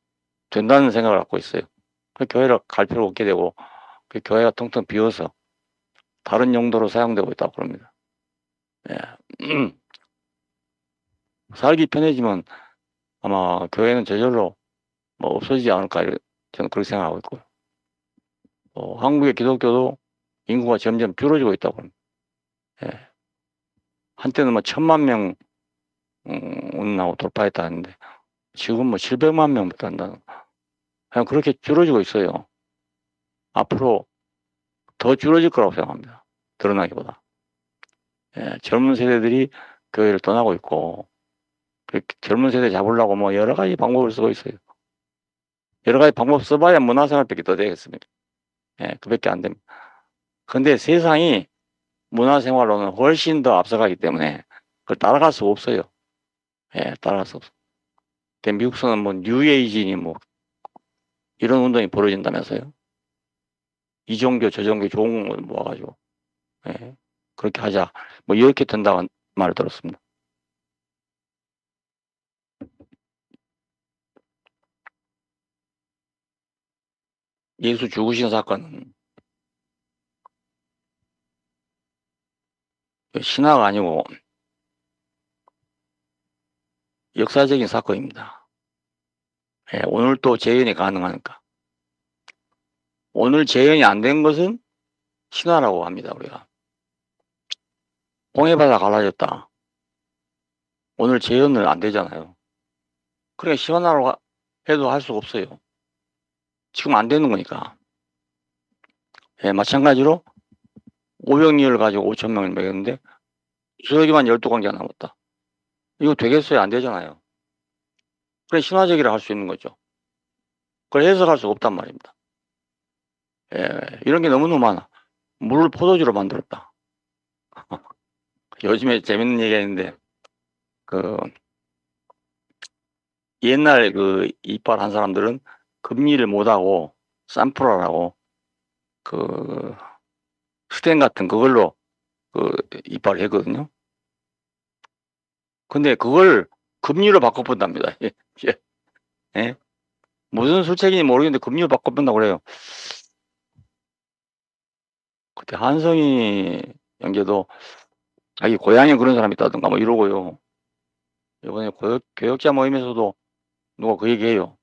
된다는 생각을 갖고 있어요. 그 교회를 갈 필요 없게 되고 그 교회가 텅텅 비어서 다른 용도로 사용되고 있다고 그럽니다. 예. 살기 편해지면 아마 교회는 저절로 뭐 없어지지 않을까 저는 그렇게 생각하고 있고요. 한국의 기독교도 인구가 점점 줄어들고 있다고 합니다. 예. 한때는 뭐 1,000만 명 운하고 돌파했다 하는데 지금 뭐 700만 명부터 한다는 그냥 그렇게 줄어지고 있어요. 앞으로 더 줄어질 거라고 생각합니다. 드러나기보다. 예, 젊은 세대들이 교회를 떠나고 있고 그 젊은 세대 잡으려고 뭐 여러 가지 방법을 쓰고 있어요. 여러 가지 방법 써봐야 문화생활밖에 더 되겠습니까? 예, 그밖에 안 됩니다. 근데 세상이 문화생활로는 훨씬 더 앞서가기 때문에 그걸 따라갈 수가 없어요. 예, 따라갈 수 없어. 미국서는 뭐 뉴에이지니 뭐 이런 운동이 벌어진다면서요. 이 종교 저 종교 좋은 걸 모아가지고 예, 그렇게 하자 뭐 이렇게 된다는 말을 들었습니다. 예수 죽으신 사건은 신화가 아니고 역사적인 사건입니다. 예, 오늘 또 재현이 가능하니까. 오늘 재현이 안 된 것은 신화라고 합니다. 우리가. 홍해바다 갈라졌다. 오늘 재현은 안 되잖아요. 그러니까 신화로 해도 할 수가 없어요. 지금 안 되는 거니까. 예, 마찬가지로 500리를 가지고 5,000명을 먹였는데 수석이만 12관계가 남았다. 이거 되겠어요? 안 되잖아요. 그래 신화적이라 할 수 있는 거죠. 그걸 해석할 수가 없단 말입니다. 예, 이런 게 너무너무 많아. 물을 포도주로 만들었다. 요즘에 재밌는 얘기가 있는데 그 옛날 그 이빨 한 사람들은 금리를 못하고 산프라라고 그 스텐 같은 그걸로 그 이빨을 했거든요. 근데 그걸 금리로 바꿔본답니다. 예, 예. 예? 무슨 술책인지 모르겠는데 금리로 바꿔본다고 그래요. 그때 한성이 형제도 자기 고향에 그런 사람이 있다든가 뭐 이러고요. 이번에 교역자 모임에서도 누가 그 얘기해요.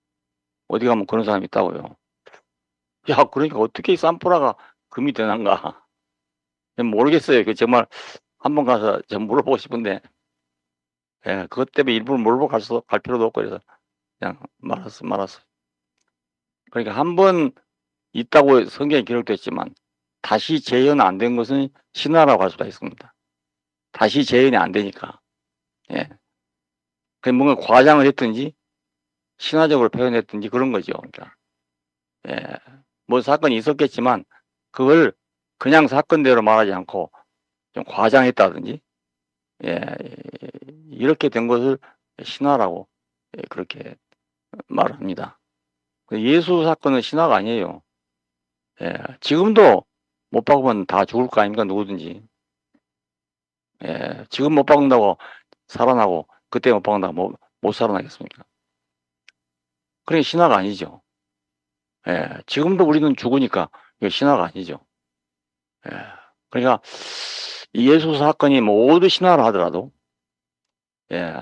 어디 가면 그런 사람이 있다고요. 야, 그러니까 어떻게 산프라가 금이 되는가? 모르겠어요. 그 정말 한번 가서 좀 물어보고 싶은데, 예, 그것 때문에 일부러 물어보고 갈 필요도 없고 그래서 그냥 말았어. 그러니까 한 번 있다고 성경에 기록됐지만 다시 재현 안 된 것은 신화라고 할 수가 있습니다. 다시 재현이 안 되니까. 예. 그 뭔가 과장을 했든지 신화적으로 표현했든지 그런 거죠. 그러니까. 예. 뭐 사건이 있었겠지만 그걸 그냥 사건대로 말하지 않고 좀 과장했다든지 예. 이렇게 된 것을 신화라고 예, 그렇게 말을 합니다. 예수 사건은 신화가 아니에요. 예. 지금도 못 박으면 다 죽을 거 아닙니까? 누구든지. 예. 지금 못 박는다고 살아나고 그때 못 박는다고 못 살아나겠습니까? 그러니까 신화가 아니죠. 예. 지금도 우리는 죽으니까 이게 신화가 아니죠. 예. 그러니까 이 예수 사건이 모두 신화라 하더라도 예.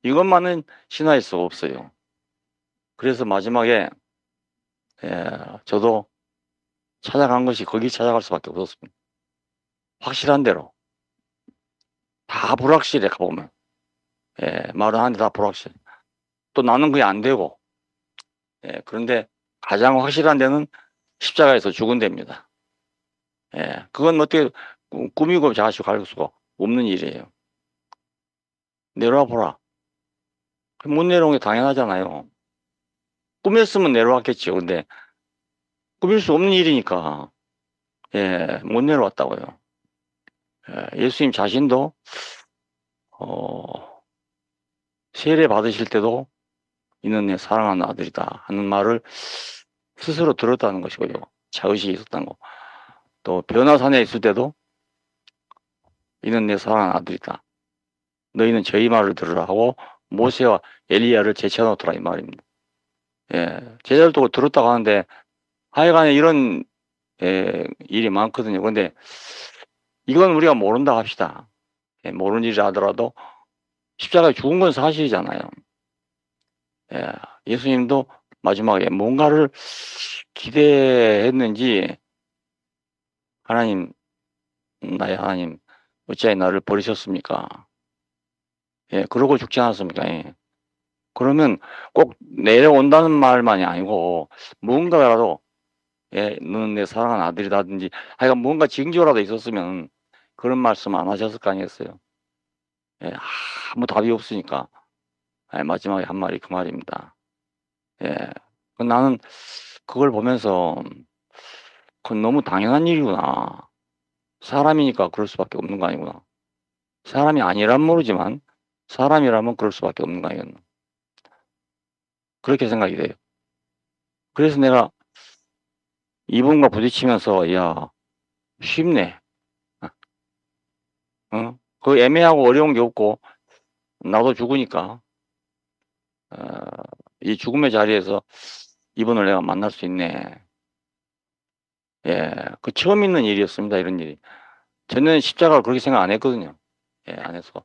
이것만은 신화일 수가 없어요. 그래서 마지막에 예. 저도 찾아간 것이 거기 찾아갈 수밖에 없었습니다. 확실한 대로 다 불확실해 가보면 예. 말은 하는데 다 불확실해. 또 나는 그게 안 되고 예. 그런데 가장 확실한 데는 십자가에서 죽은 데입니다. 예. 그건 어떻게 꾸미고 자시고 갈 수가 없는 일이에요. 내려와 보라. 못 내려온 게 당연하잖아요. 꾸몄으면 내려왔겠죠. 근데 꾸밀 수 없는 일이니까 예, 못 내려왔다고요. 예, 예수님 자신도 세례 받으실 때도 이는 내 사랑하는 아들이다 하는 말을 스스로 들었다는 것이고요. 자의식이 있었다는 거. 또 변화산에 있을 때도 이는 내 사랑하는 아들이다. 너희는 저희 말을 들으라 하고 모세와 엘리야를 제쳐놓더라 이 말입니다. 예, 제자들도 들었다고 하는데 하여간에 이런 예, 일이 많거든요. 근데 이건 우리가 모른다 합시다. 예, 모르는 일이라 하더라도 십자가에 죽은 건 사실이잖아요. 예, 예수님도 마지막에 뭔가를 기대했는지 하나님, 나의 하나님, 어찌하여 나를 버리셨습니까? 예, 그러고 죽지 않았습니까? 예. 그러면 꼭 내려온다는 말만이 아니고 뭔가라도 예, 너는 내 사랑하는 아들이라든지 하여간 뭔가 징조라도 있었으면 그런 말씀 안 하셨을 거 아니겠어요? 예, 아무 답이 없으니까 예, 마지막에 한 말이 그 말입니다. 예, 나는 그걸 보면서 그건 너무 당연한 일이구나. 사람이니까 그럴 수밖에 없는 거 아니구나. 사람이 아니란 모르지만 사람이라면 그럴 수밖에 없는 거 아니겠나. 그렇게 생각이 돼요. 그래서 내가 이분과 부딪히면서 야 쉽네. 어? 그 애매하고 어려운 게 없고 나도 죽으니까 어, 이 죽음의 자리에서 이분을 내가 만날 수 있네. 예, 그 처음 있는 일이었습니다. 이런 일이. 저는 십자가를 그렇게 생각 안 했거든요. 예, 안 해서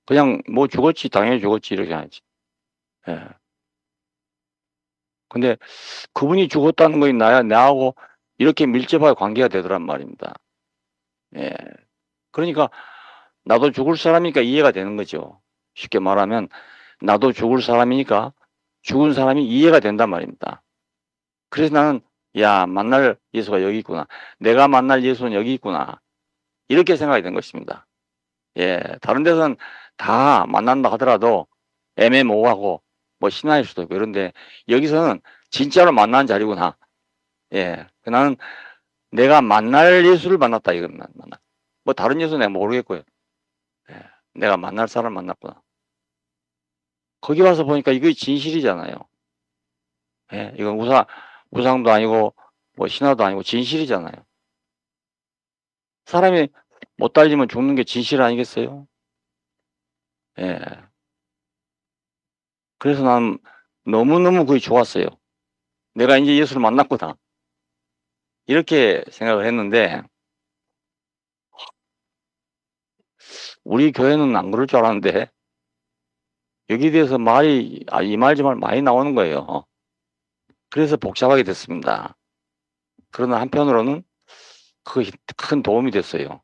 그냥 뭐 죽었지 당연히 죽었지 이렇게 하지. 예. 근데 그분이 죽었다는 거니 나하고 이렇게 밀접하게 관계가 되더란 말입니다. 예. 그러니까 나도 죽을 사람이니까 이해가 되는 거죠. 쉽게 말하면 나도 죽을 사람이니까 죽은 사람이 이해가 된단 말입니다. 그래서 나는 야 만날 예수가 여기 있구나. 내가 만날 예수는 여기 있구나. 이렇게 생각이 된 것입니다. 예, 다른 데서는 다 만난다 하더라도 애매모호하고 뭐 신화일 수도 있고 그런데 여기서는 진짜로 만나는 자리구나. 예, 나는 내가 만날 예수를 만났다 이겁니다. 뭐 다른 예수 내가 모르겠고요. 예, 내가 만날 사람 만났구나. 거기 와서 보니까 이게 진실이잖아요. 예, 이건 우상도 아니고 뭐 신화도 아니고 진실이잖아요. 사람이 못 달리면 죽는 게 진실 아니겠어요? 예. 그래서 난 너무너무 그게 좋았어요. 내가 이제 예수를 만났구나. 이렇게 생각을 했는데 우리 교회는 안 그럴 줄 알았는데 여기에 대해서 말이 이 말 저 말 많이 나오는 거예요. 그래서 복잡하게 됐습니다. 그러나 한편으로는 그게 큰 도움이 됐어요.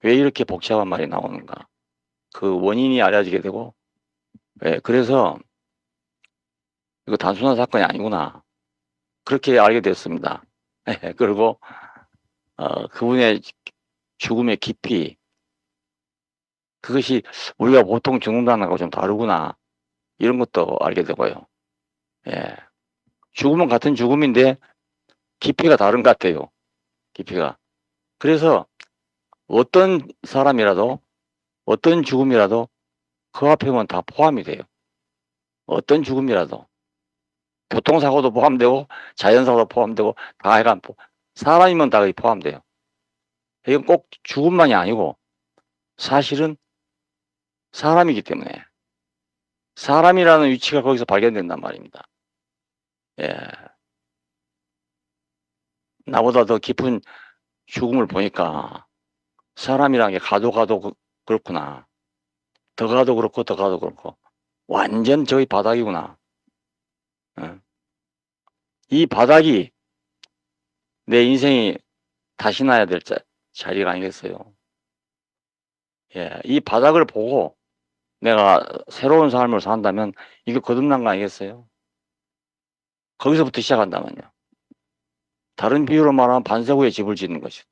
왜 이렇게 복잡한 말이 나오는가. 그 원인이 알려지게 되고 예, 그래서 이거 단순한 사건이 아니구나. 그렇게 알게 됐습니다. 예, 그리고 그분의 죽음의 깊이 그것이 우리가 보통 죽는다는 거하고 좀 다르구나. 이런 것도 알게 되고요. 예. 죽음은 같은 죽음인데 깊이가 다른 것 같아요. 깊이가. 그래서 어떤 사람이라도 어떤 죽음이라도 그 앞에 오면 다 포함이 돼요. 어떤 죽음이라도 교통사고도 포함되고 자연사고도 포함되고 다 해간 사람이면 다 포함돼요. 이건 꼭 죽음만이 아니고 사실은 사람이기 때문에 사람이라는 위치가 거기서 발견된단 말입니다. 예. 나보다 더 깊은 죽음을 보니까 사람이라는 게 가도 그렇구나. 더 가도 그렇고 더 가도 그렇고 완전 저기 바닥이구나. 어. 이 바닥이 내 인생이 다시 나야 될 자리가 아니겠어요. 예, 이 바닥을 보고 내가 새로운 삶을 산다면 이거 거듭난 거 아니겠어요? 거기서부터 시작한다면요. 다른 비유로 말하면 반석 위에 집을 짓는 것이죠.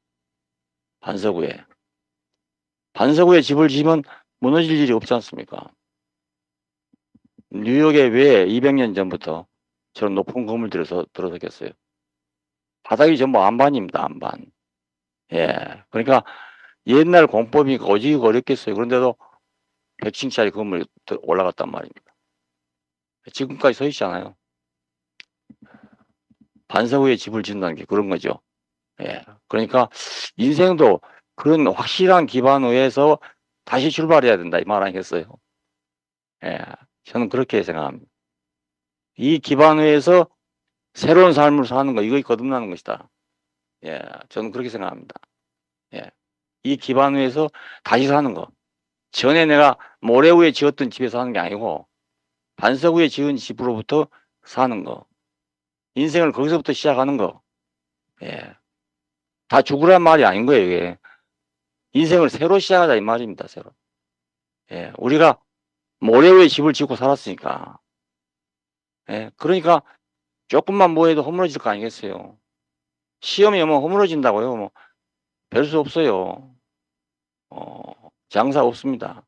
반석 위에. 반석 위에 집을 지으면 무너질 일이 없지 않습니까? 뉴욕에 왜 200년 전부터 저런 높은 건물 들어섰겠어요? 바닥이 전부 안반입니다. 안반. 예. 그러니까 옛날 공법이 오직 어렵겠어요. 그런데도 100층짜리 건물이 올라갔단 말입니다. 지금까지 서 있잖아요. 반석 위에 집을 짓는다는 게 그런 거죠. 예. 그러니까 인생도 그런 확실한 기반 위에서 다시 출발해야 된다 이 말 아니겠어요? 예. 저는 그렇게 생각합니다. 이 기반 위에서 새로운 삶을 사는 거 이거 거듭나는 것이다. 예. 저는 그렇게 생각합니다. 예. 이 기반 위에서 다시 사는 거. 전에 내가 모래 위에 지었던 집에서 사는 게 아니고 반석 위에 지은 집으로부터 사는 거. 인생을 거기서부터 시작하는 거. 예. 다 죽으란 말이 아닌 거예요, 이게. 인생을 새로 시작하자 이 말입니다, 새로. 예, 우리가 모래위에 집을 짓고 살았으니까. 예, 그러니까 조금만 뭐 해도 허물어질 거 아니겠어요. 시험이 오면 허물어진다고요. 뭐 별 수 없어요. 장사 없습니다.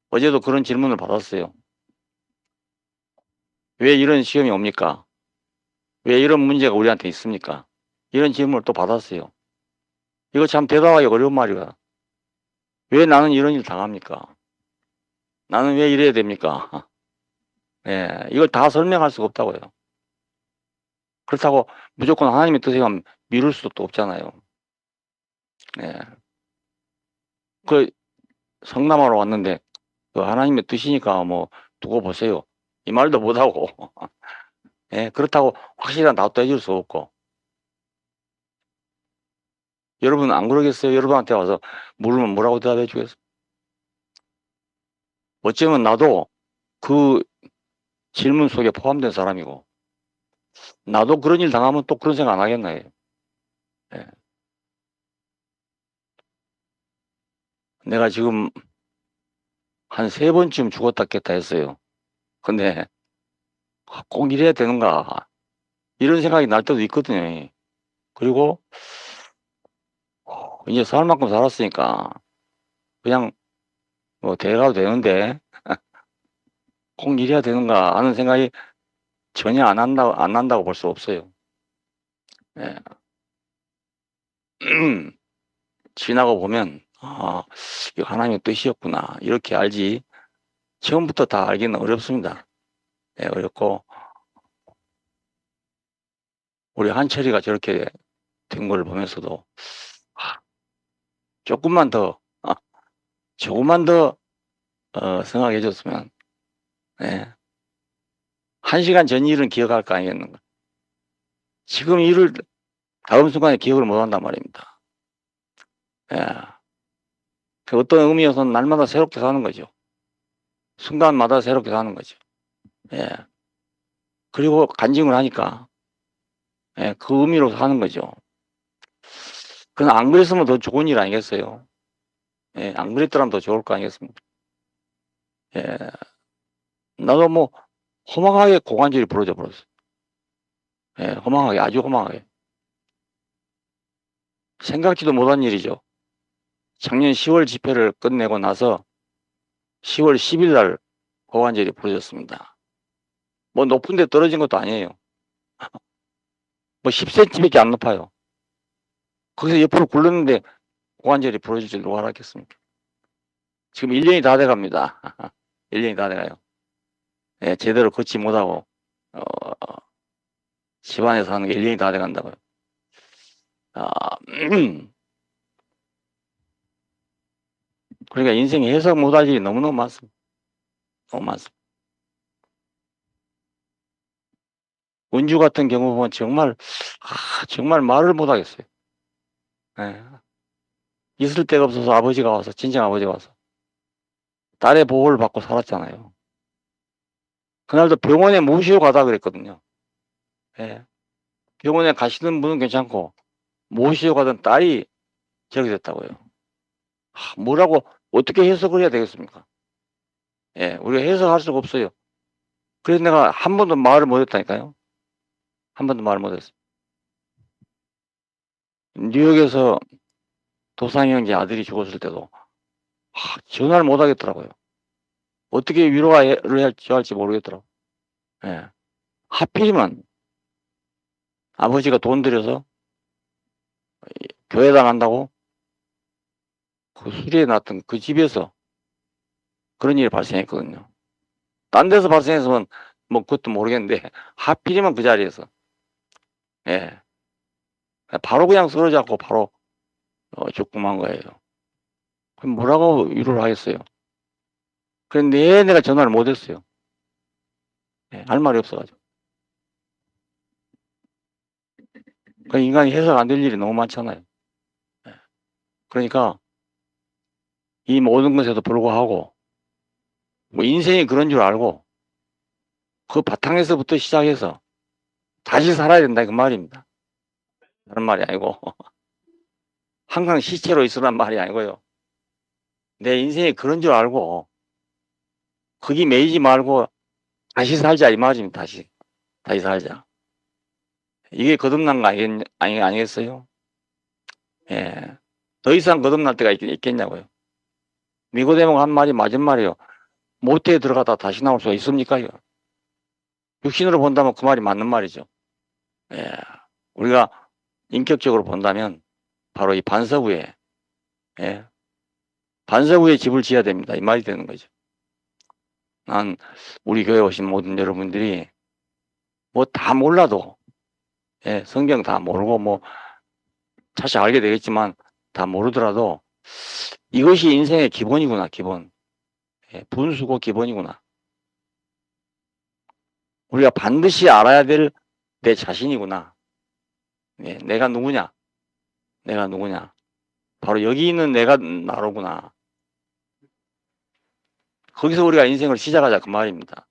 어제도 그런 질문을 받았어요. 왜 이런 시험이 옵니까? 왜 이런 문제가 우리한테 있습니까? 이런 질문을 또 받았어요. 이거 참 대답하기 어려운 말이야. 왜 나는 이런 일 당합니까? 나는 왜 이래야 됩니까? 예, 이걸 다 설명할 수가 없다고요. 그렇다고 무조건 하나님의 뜻에 미룰 수도 또 없잖아요. 예. 그 성남하러 왔는데 그 하나님의 뜻이니까 뭐 두고 보세요. 이 말도 못하고. 예, 그렇다고 확실한 답도 해줄 수 없고. 여러분 안 그러겠어요? 여러분한테 와서 물으면 뭐라고 대답해 주겠어요? 어쩌면 나도 그 질문 속에 포함된 사람이고 나도 그런 일 당하면 또 그런 생각 안 하겠나요? 예. 내가 지금 한 3번쯤 죽었다 깼다 했어요. 근데 꼭 이래야 되는가 이런 생각이 날 때도 있거든요. 그리고 이제 살 만큼 살았으니까 그냥 뭐 대가도 되는데 꼭 이래야 되는가 하는 생각이 전혀 안 난다고 볼 수 없어요. 예. 지나고 보면 이거 하나님의 뜻이었구나 이렇게 알지 처음부터 다 알기는 어렵습니다. 예, 어렵고 우리 한철이가 저렇게 된 걸 보면서도 조금만 더 조금만 더 생각해 줬으면 예. 1시간 전 일은 기억할 거 아니겠는가. 지금 일을 다음 순간에 기억을 못 한단 말입니다. 예. 그 어떤 의미에서는 날마다 새롭게 사는 거죠. 순간마다 새롭게 사는 거죠. 예. 그리고 간증을 하니까 예, 그 의미로 사는 거죠. 그건 안 그랬으면 더 좋은 일 아니겠어요? 예, 안 그랬더라면 더 좋을 거 아니겠습니까? 예. 나도 뭐 허망하게 고관절이 부러져 버렸어. 예, 허망하게 아주 허망하게. 생각지도 못한 일이죠. 작년 10월 집회를 끝내고 나서 10월 10일 날 고관절이 부러졌습니다. 뭐 높은 데 떨어진 것도 아니에요. 뭐 10cm밖에 안 높아요. 거기서 옆으로 굴렀는데 고관절이 부러질 줄 누가 알았겠습니까? 지금 1년이 다 돼갑니다. 1년이 다 돼가요. 예, 제대로 걷지 못하고 어, 집안에서 하는 게 1년이 다 돼간다고요. 그러니까 인생에 해석 못할 일이 너무너무 많습니다. 너무 많습니다. 은주 같은 경우 보면 정말 정말 말을 못하겠어요. 예. 있을 데가 없어서 아버지가 와서 친정 아버지가 와서 딸의 보호를 받고 살았잖아요. 그날도 병원에 모시고 가다 그랬거든요. 예. 병원에 가시는 분은 괜찮고 모시고 가던 딸이 저렇게 됐다고요. 뭐라고 어떻게 해석을 해야 되겠습니까? 예, 우리가 해석할 수가 없어요. 그래서 내가 한 번도 말을 못했다니까요. 한 번도 말을 못했어요. 뉴욕에서 도상이 형제 아들이 죽었을 때도 전화를 못 하겠더라고요. 어떻게 위로를 할지 모르겠더라고요. 예. 하필이면 아버지가 돈 들여서 교회 당한다고 그 수리해 놨던 그 집에서 그런 일이 발생했거든요. 딴 데서 발생했으면 뭐 그것도 모르겠는데 하필이면 그 자리에서 예. 바로 그냥 쓰러져 갖고 바로 죽고만 거예요. 그럼 뭐라고 위로를 하겠어요? 그런데 내가 전화를 못 했어요. 예, 할 말이 없어가지고. 그 인간이 해석 안 될 일이 너무 많잖아요. 예. 그러니까 이 모든 것에도 불구하고 뭐 인생이 그런 줄 알고 그 바탕에서부터 시작해서 다시 살아야 된다 그 말입니다. 다른 말이 아니고 항상 시체로 있으란 말이 아니고요. 내 인생이 그런 줄 알고 거기 매이지 말고 다시 살자 이 말입니다. 다시 살자. 이게 거듭난 거 아니겠어요? 예. 더 이상 거듭날 때가 있겠냐고요. 니고데모가 한 말이 맞은 말이에요. 모태에 들어가다 다시 나올 수가 있습니까? 육신으로 본다면 그 말이 맞는 말이죠. 예. 우리가 인격적으로 본다면 바로 이 반석 위에 집을 지어야 됩니다. 이 말이 되는 거죠. 난 우리 교회 오신 모든 여러분들이 뭐 다 몰라도 성경 다 모르고 뭐 차차 알게 되겠지만 다 모르더라도 이것이 인생의 기본이구나. 기본. 분수고 기본이구나. 우리가 반드시 알아야 될 내 자신이구나. 내가 누구냐? 바로 여기 있는 내가 나로구나. 거기서 우리가 인생을 시작하자 그 말입니다.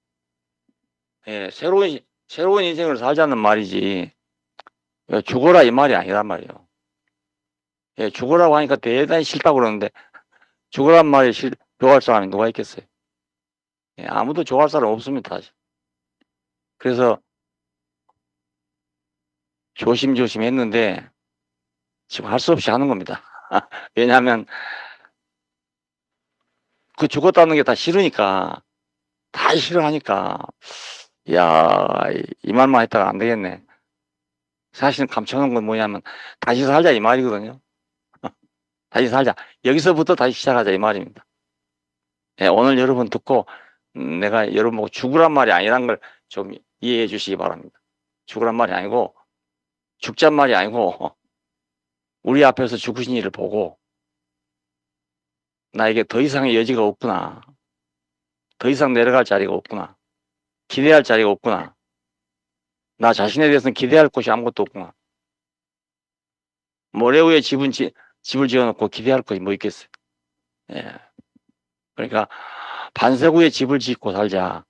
새로운 인생을 살자는 말이지 죽어라 이 말이 아니란 말이에요. 죽어라고 하니까 대단히 싫다고 그러는데 죽어란 말이 좋아할 사람이 누가 있겠어요? 아무도 좋아할 사람 없습니다. 사실. 그래서 조심조심 했는데 지금 할 수 없이 하는 겁니다. 왜냐하면 그 죽었다는 게 다 싫으니까 다 싫어하니까 야, 이 말만 했다가 안 되겠네. 사실은 감춰놓은 건 뭐냐면 다시 살자 이 말이거든요. 다시 살자. 여기서부터 다시 시작하자 이 말입니다. 오늘 여러분 듣고 내가 여러분 보고 죽으란 말이 아니란 걸 좀 이해해 주시기 바랍니다. 죽으란 말이 아니고 죽잔 말이 아니고 우리 앞에서 죽으신 이를 보고 나에게 더 이상의 여지가 없구나. 더 이상 내려갈 자리가 없구나. 기대할 자리가 없구나. 나 자신에 대해서는 기대할 곳이 아무것도 없구나. 모래 위에 집을 지어놓고 기대할 것이 뭐 있겠어요. 그러니까 반석 위에 집을 짓고 살자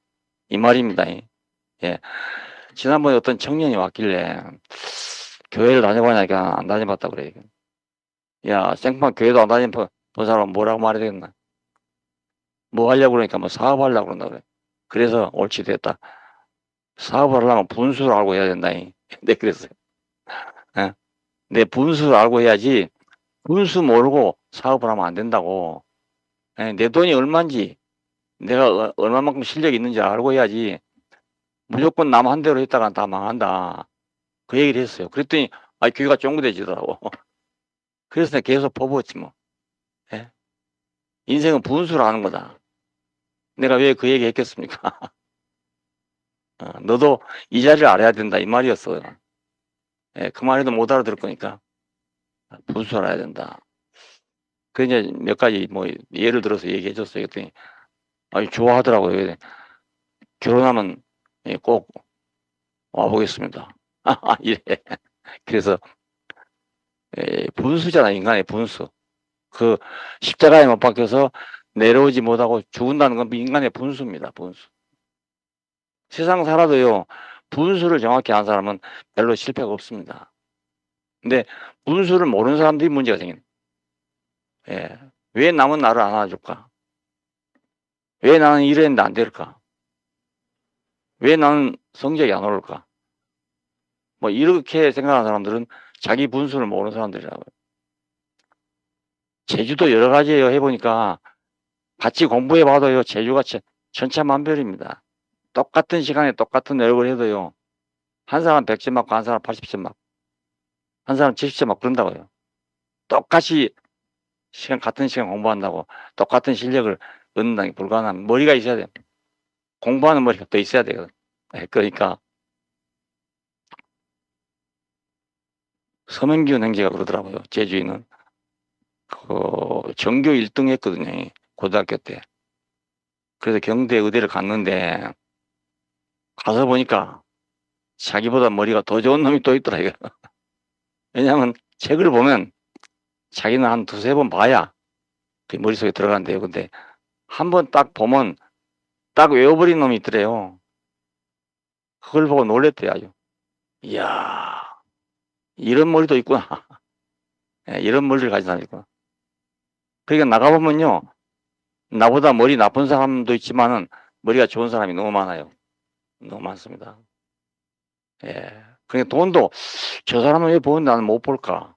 이 말입니다. 지난번에 어떤 청년이 왔길래 교회를 다녀보냐니까 안 다녀봤다 그래. 야, 생판 교회도 안 다녀본 사람은 뭐라고 말해야 되겠나? 뭐 하려고 그러니까 뭐 사업하려고 그런다 그래. 그래서 옳지 됐다. 사업을 하려면 분수를 알고 해야 된다. 네, 그랬어요. 내 분수를 알고 해야지 분수 모르고 사업을 하면 안 된다고. 내 돈이 얼마인지 내가 얼마만큼 실력이 있는지 알고 해야지 무조건 남 한 대로 했다가 다 망한다. 그 얘기를 했어요. 그랬더니 교회가 쫑긋해지더라고. 그래서 내가 계속 퍼부었지 뭐. 인생은 분수를 하는 거다. 내가 왜 그 얘기 했겠습니까? 너도 이 자리를 알아야 된다 이 말이었어요. 그 말에도 못 알아들을 거니까 분수를 알아야 된다. 그 이제 몇 가지 뭐 예를 들어서 얘기해 줬어요. 그랬더니 좋아하더라고요. 결혼하면 꼭 와보겠습니다. 이래. 그래서 분수잖아. 인간의 분수. 그 십자가에 못 박혀서 내려오지 못하고 죽는다는 건 인간의 분수입니다. 분수. 세상 살아도요. 분수를 정확히 아는 사람은 별로 실패가 없습니다. 근데 분수를 모르는 사람들이 문제가 생기는. 왜 남은 나를 안 안아줄까? 왜 나는 이랬는데 안 될까? 왜 나는 성적이 안 오를까? 뭐 이렇게 생각하는 사람들은 자기 분수를 모르는 사람들이라고요. 제주도 여러 가지예요. 해보니까 같이 공부해봐도요. 제주가 천차만별입니다. 똑같은 시간에 똑같은 노력을 해도요. 한 사람 100점 맞고 한 사람 80점 맞고 한 사람 70점 맞고 그런다고요. 똑같이 같은 시간 공부한다고 똑같은 실력을 얻는다는 게 불가능한 머리가 있어야 돼요. 공부하는 머리가 또 있어야 되거든. 그러니까 서명기훈 형제가 그러더라고요. 제주인은 그 전교 1등 했거든요. 고등학교 때. 그래서 경대 의대를 갔는데 가서 보니까 자기보다 머리가 더 좋은 놈이 또 있더라 이거. 왜냐하면 책을 보면 자기는 한 두세 번 봐야 그 머릿속에 들어간대요. 근데 한 번 딱 보면 딱 외워버린 놈이 있더래요. 그걸 보고 놀랬대요. 아주. 이야, 이런 머리도 있구나. 이런 머리를 가진 사람이 있구나. 그러니까 나가보면요. 나보다 머리 나쁜 사람도 있지만은 머리가 좋은 사람이 너무 많아요. 너무 많습니다. 예. 그러니까 돈도 저 사람은 왜 보는데 나는 못 볼까?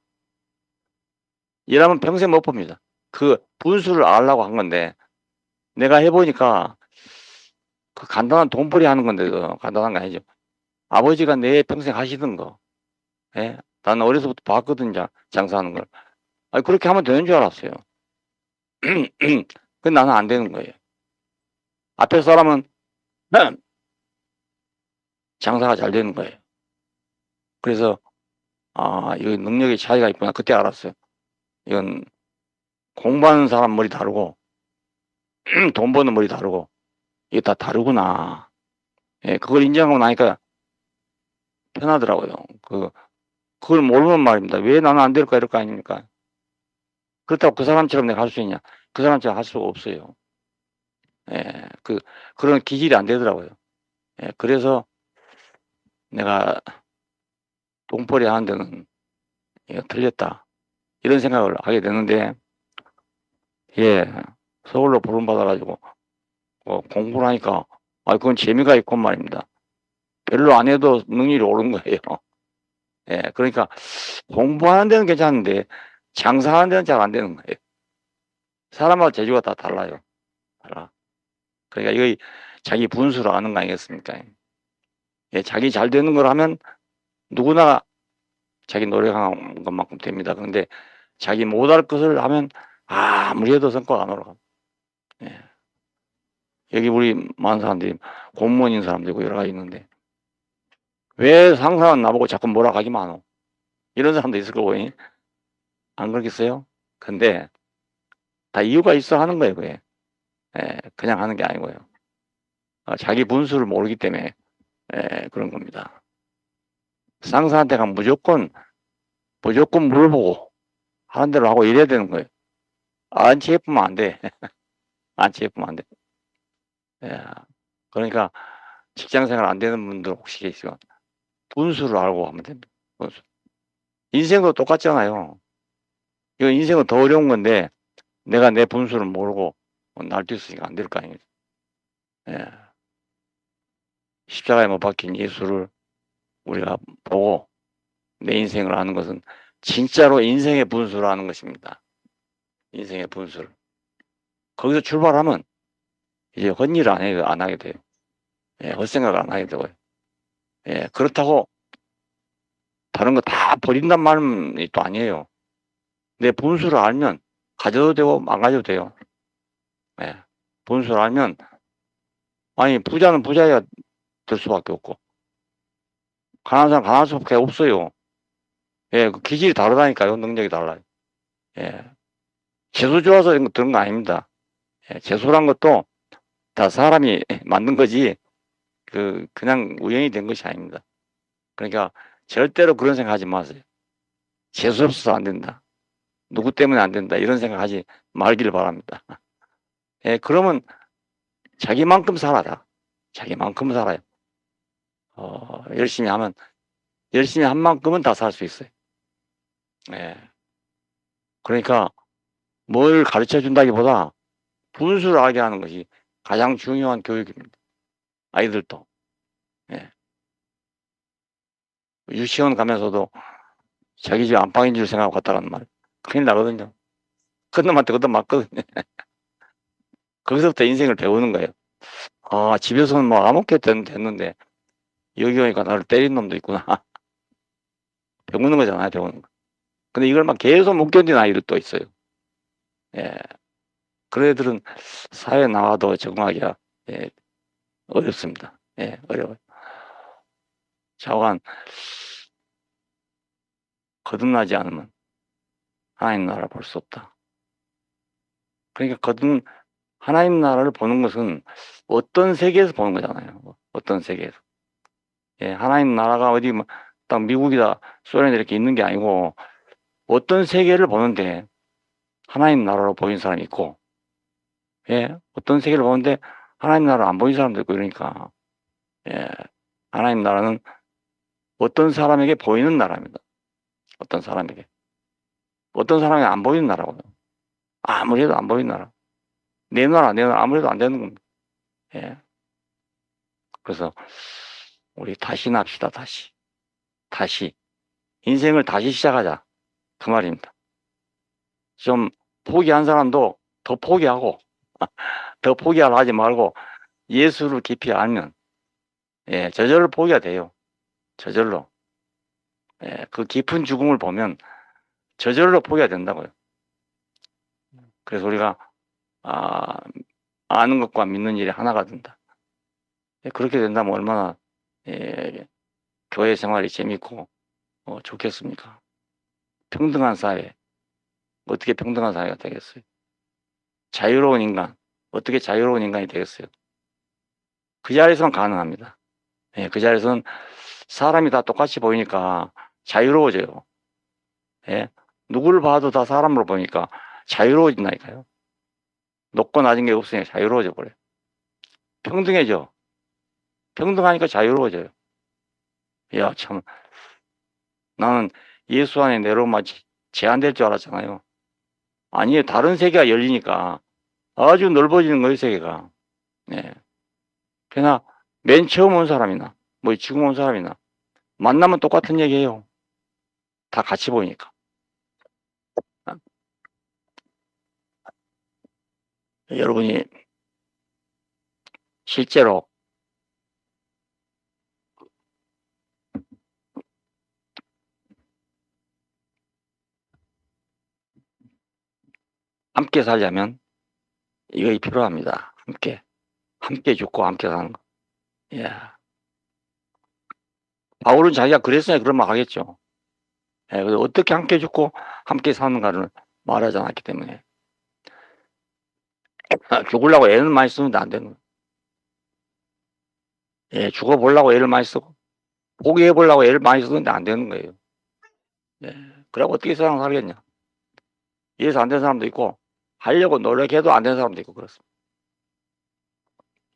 일하면 평생 못 봅니다. 그 분수를 알려고 한 건데 내가 해보니까 그 간단한 돈벌이 하는 건데 간단한 거 아니죠. 아버지가 내 평생 하시던 거. 예? 나는 어려서부터 봤거든요. 장사하는 걸. 아니, 그렇게 하면 되는 줄 알았어요. 근데 나는 안 되는 거예요. 앞에 사람은 장사가 잘 되는 거예요. 그래서 아, 이거 능력의 차이가 있구나. 그때 알았어요. 이건 공부하는 사람 머리 다르고 돈 버는 머리 다르고 이게 다 다르구나. 예, 그걸 인정하고 나니까 편하더라고요. 그걸 모르는 말입니다. 왜 나는 안 될까 이럴 거 아닙니까? 그렇다고 그 사람처럼 내가 할 수 있냐? 그 사람처럼 할 수가 없어요. 예, 그런 기질이 안 되더라고요. 예, 그래서 내가 돈벌이 하는 데는 이거 틀렸다. 이런 생각을 하게 되는데, 예, 서울로 부름받아가지고 공부를 하니까, 아, 그건 재미가 있건 말입니다. 별로 안 해도 능률이 오른 거예요. 예, 그러니까 공부하는 데는 괜찮은데, 장사하는 데는 잘 안 되는 거예요. 사람마다 재주가 다 달라요. 달라. 그러니까 이거 자기 분수를 아는 거 아니겠습니까? 예, 자기 잘 되는 걸 하면 누구나 자기 노력한 것만큼 됩니다. 그런데 자기 못할 것을 하면 아무리 해도 성과가 안 올라갑니다. 예. 여기 우리 많은 사람들이 공무원인 사람들이고 여러 가지 있는데 왜 상사는 나보고 자꾸 뭐라 하기만 하노? 이런 사람도 있을 거고 안 그러겠어요? 근데 다 이유가 있어 하는 거예요. 그게. 예, 그냥 하는 게 아니고요. 자기 분수를 모르기 때문에 그런 겁니다. 상사한테 가면 무조건 물어보고 하는 대로 하고 이래야 되는 거예요. 안 취해보면 안 돼. 안 취해보면 안 돼. 예. 그러니까 직장생활 안 되는 분들 혹시 계시면 분수를 알고 하면 됩니다. 분수. 인생도 똑같잖아요. 이거 인생은 더 어려운 건데 내가 내 분수를 모르고 날뛰었으니까 안 될 거 아니에요. 예. 십자가에 못 박힌 예수를 우리가 보고 내 인생을 아는 것은 진짜로 인생의 분수를 아는 것입니다. 인생의 분수를. 거기서 출발하면 이제 헛일을 안 하게 돼요. 예, 헛생각을 안 하게 되고요. 예, 그렇다고 다른 거 다 버린단 말은 또 아니에요. 내 분수를 알면 가져도 되고 안 가져도 돼요. 예, 분수를 알면 아니 부자는 부자야 될 수밖에 없고 가난한 사람 가난할 수밖에 없어요. 예, 그 기질이 다르다니까요. 능력이 달라요. 예, 재수 좋아서 그런 거 아닙니다. 예, 재수란 것도 다 사람이 만든 거지 그냥 우연히 된 것이 아닙니다. 그러니까 절대로 그런 생각하지 마세요. 재수 없어서 안 된다. 누구 때문에 안 된다. 이런 생각하지 말기를 바랍니다. 예, 그러면 자기만큼 살아라. 자기만큼 살아요. 열심히 하면 열심히 한 만큼은 다 살 수 있어요. 예. 그러니까 뭘 가르쳐 준다기보다 분수를 알게 하는 것이 가장 중요한 교육입니다. 아이들도. 예. 유치원 가면서도 자기 집 안방인 줄 생각하고 갔다가는 말 큰일 나거든요. 큰 놈한테 그것도 맞거든요. 거기서부터 인생을 배우는 거예요. 아, 집에서는 뭐 아무것도 됐는데 여기 오니까 나를 때린 놈도 있구나. 배우는 거잖아요, 배우는 거. 근데 이걸 막 계속 못 견디는 아이들 도 있어요. 예. 그런 애들은 사회에 나와도 적응하기가 예, 어렵습니다. 예, 어려워요. 좌우간 거듭나지 않으면 하나님 나라를 볼 수 없다. 그러니까 하나님 나라를 보는 것은 어떤 세계에서 보는 거잖아요. 어떤 세계에서. 예, 하나님 나라가 어디 딱 미국이다, 소련이 이렇게 있는 게 아니고 어떤 세계를 보는데 하나님 나라로 보이는 사람이 있고, 예, 어떤 세계를 보는데 하나님 나라 안 보이는 사람도 있고 이러니까, 예, 하나님 나라는 어떤 사람에게 보이는 나라입니다. 어떤 사람에게. 어떤 사람에게 안 보이는 나라고요. 아무리 해도 안 보이는 나라. 내놔라, 내놔라. 아무래도 안 되는 겁니다. 예. 그래서 우리 다시 납시다, 다시. 다시. 인생을 다시 시작하자. 그 말입니다. 좀 포기한 사람도 더 포기하고, 더 포기하려 하지 말고 예수를 깊이 알면, 예, 저절로 포기가 돼요. 저절로. 예, 그 깊은 죽음을 보면 저절로 포기가 된다고요. 그래서 우리가, 아는 것과 믿는 일이 하나가 된다. 예, 그렇게 된다면 얼마나, 예, 교회 생활이 재밌고, 좋겠습니까? 평등한 사회. 어떻게 평등한 사회가 되겠어요? 자유로운 인간. 어떻게 자유로운 인간이 되겠어요? 그 자리에서는 가능합니다. 예, 그 자리에서는 사람이 다 똑같이 보이니까 자유로워져요. 예, 누구를 봐도 다 사람으로 보니까 자유로워진다니까요. 높고 낮은 게 없으니까 자유로워져 버려요. 평등해져. 평등하니까 자유로워져요. 야, 참. 나는 예수 안에 내로만 제한될 줄 알았잖아요. 아니에요. 다른 세계가 열리니까 아주 넓어지는 거예요, 세계가. 예. 그러나 맨 처음 온 사람이나 뭐 지금 온 사람이나 만나면 똑같은 얘기예요. 다 같이 보이니까. 여러분이 실제로 함께 살려면 이거 필요합니다. 함께 죽고 함께 사는 거. 예. 바울은 자기가 그랬으니까 그런 말 하겠죠. 예, 그래서 어떻게 함께 죽고 함께 사는가를 말하지 않았기 때문에 죽으려고 애를 많이 쓰면 안 되는 거예요. 예, 죽어보려고 애를 많이 쓰고 포기해보려고 애를 많이 쓰는데 안 되는 거예요. 예, 그러고 어떻게 세상 살겠냐. 이래서 안 되는 사람도 있고 하려고 노력해도 안 되는 사람도 있고 그렇습니다.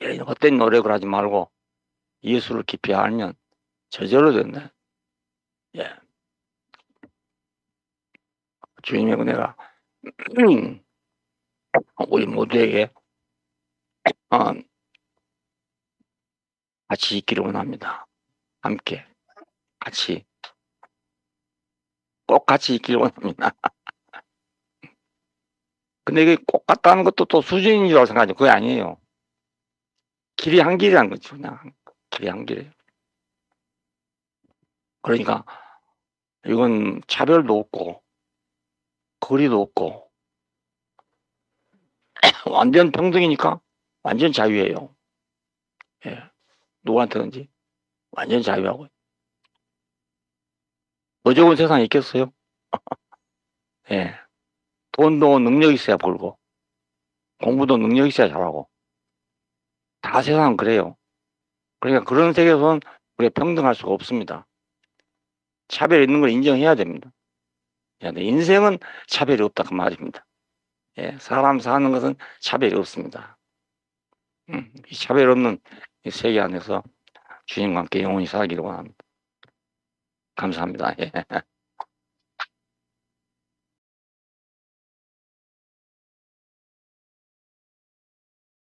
예, 헛된 노력을 하지 말고 예수를 깊이 알면 저절로 된다. 예. 주님의 은혜가 우리 모두에게 같이 있기를 원합니다. 함께 같이 꼭 같이 있기를 원합니다. 근데 이게 꼭 같다는 것도 또 수준인 줄 생각하죠. 그게 아니에요. 길이 한 길이라는 거죠. 그냥 길이 한 길이에요. 그러니까 이건 차별도 없고 거리도 없고 완전 평등이니까 완전 자유예요. 예. 누구한테든지 완전 자유하고 더 좋은 세상이 있겠어요? 예. 돈도 능력 있어야 벌고 공부도 능력 있어야 잘하고 다 세상은 그래요. 그러니까 그런 세계에서는 우리가 평등할 수가 없습니다. 차별이 있는 걸 인정해야 됩니다. 근데 인생은 차별이 없다 그 말입니다. 예, 사람 사는 것은 차별이 없습니다. 이 차별 없는 이 세계 안에서 주님과 함께 영원히 살기를 원합니다. 감사합니다. 예.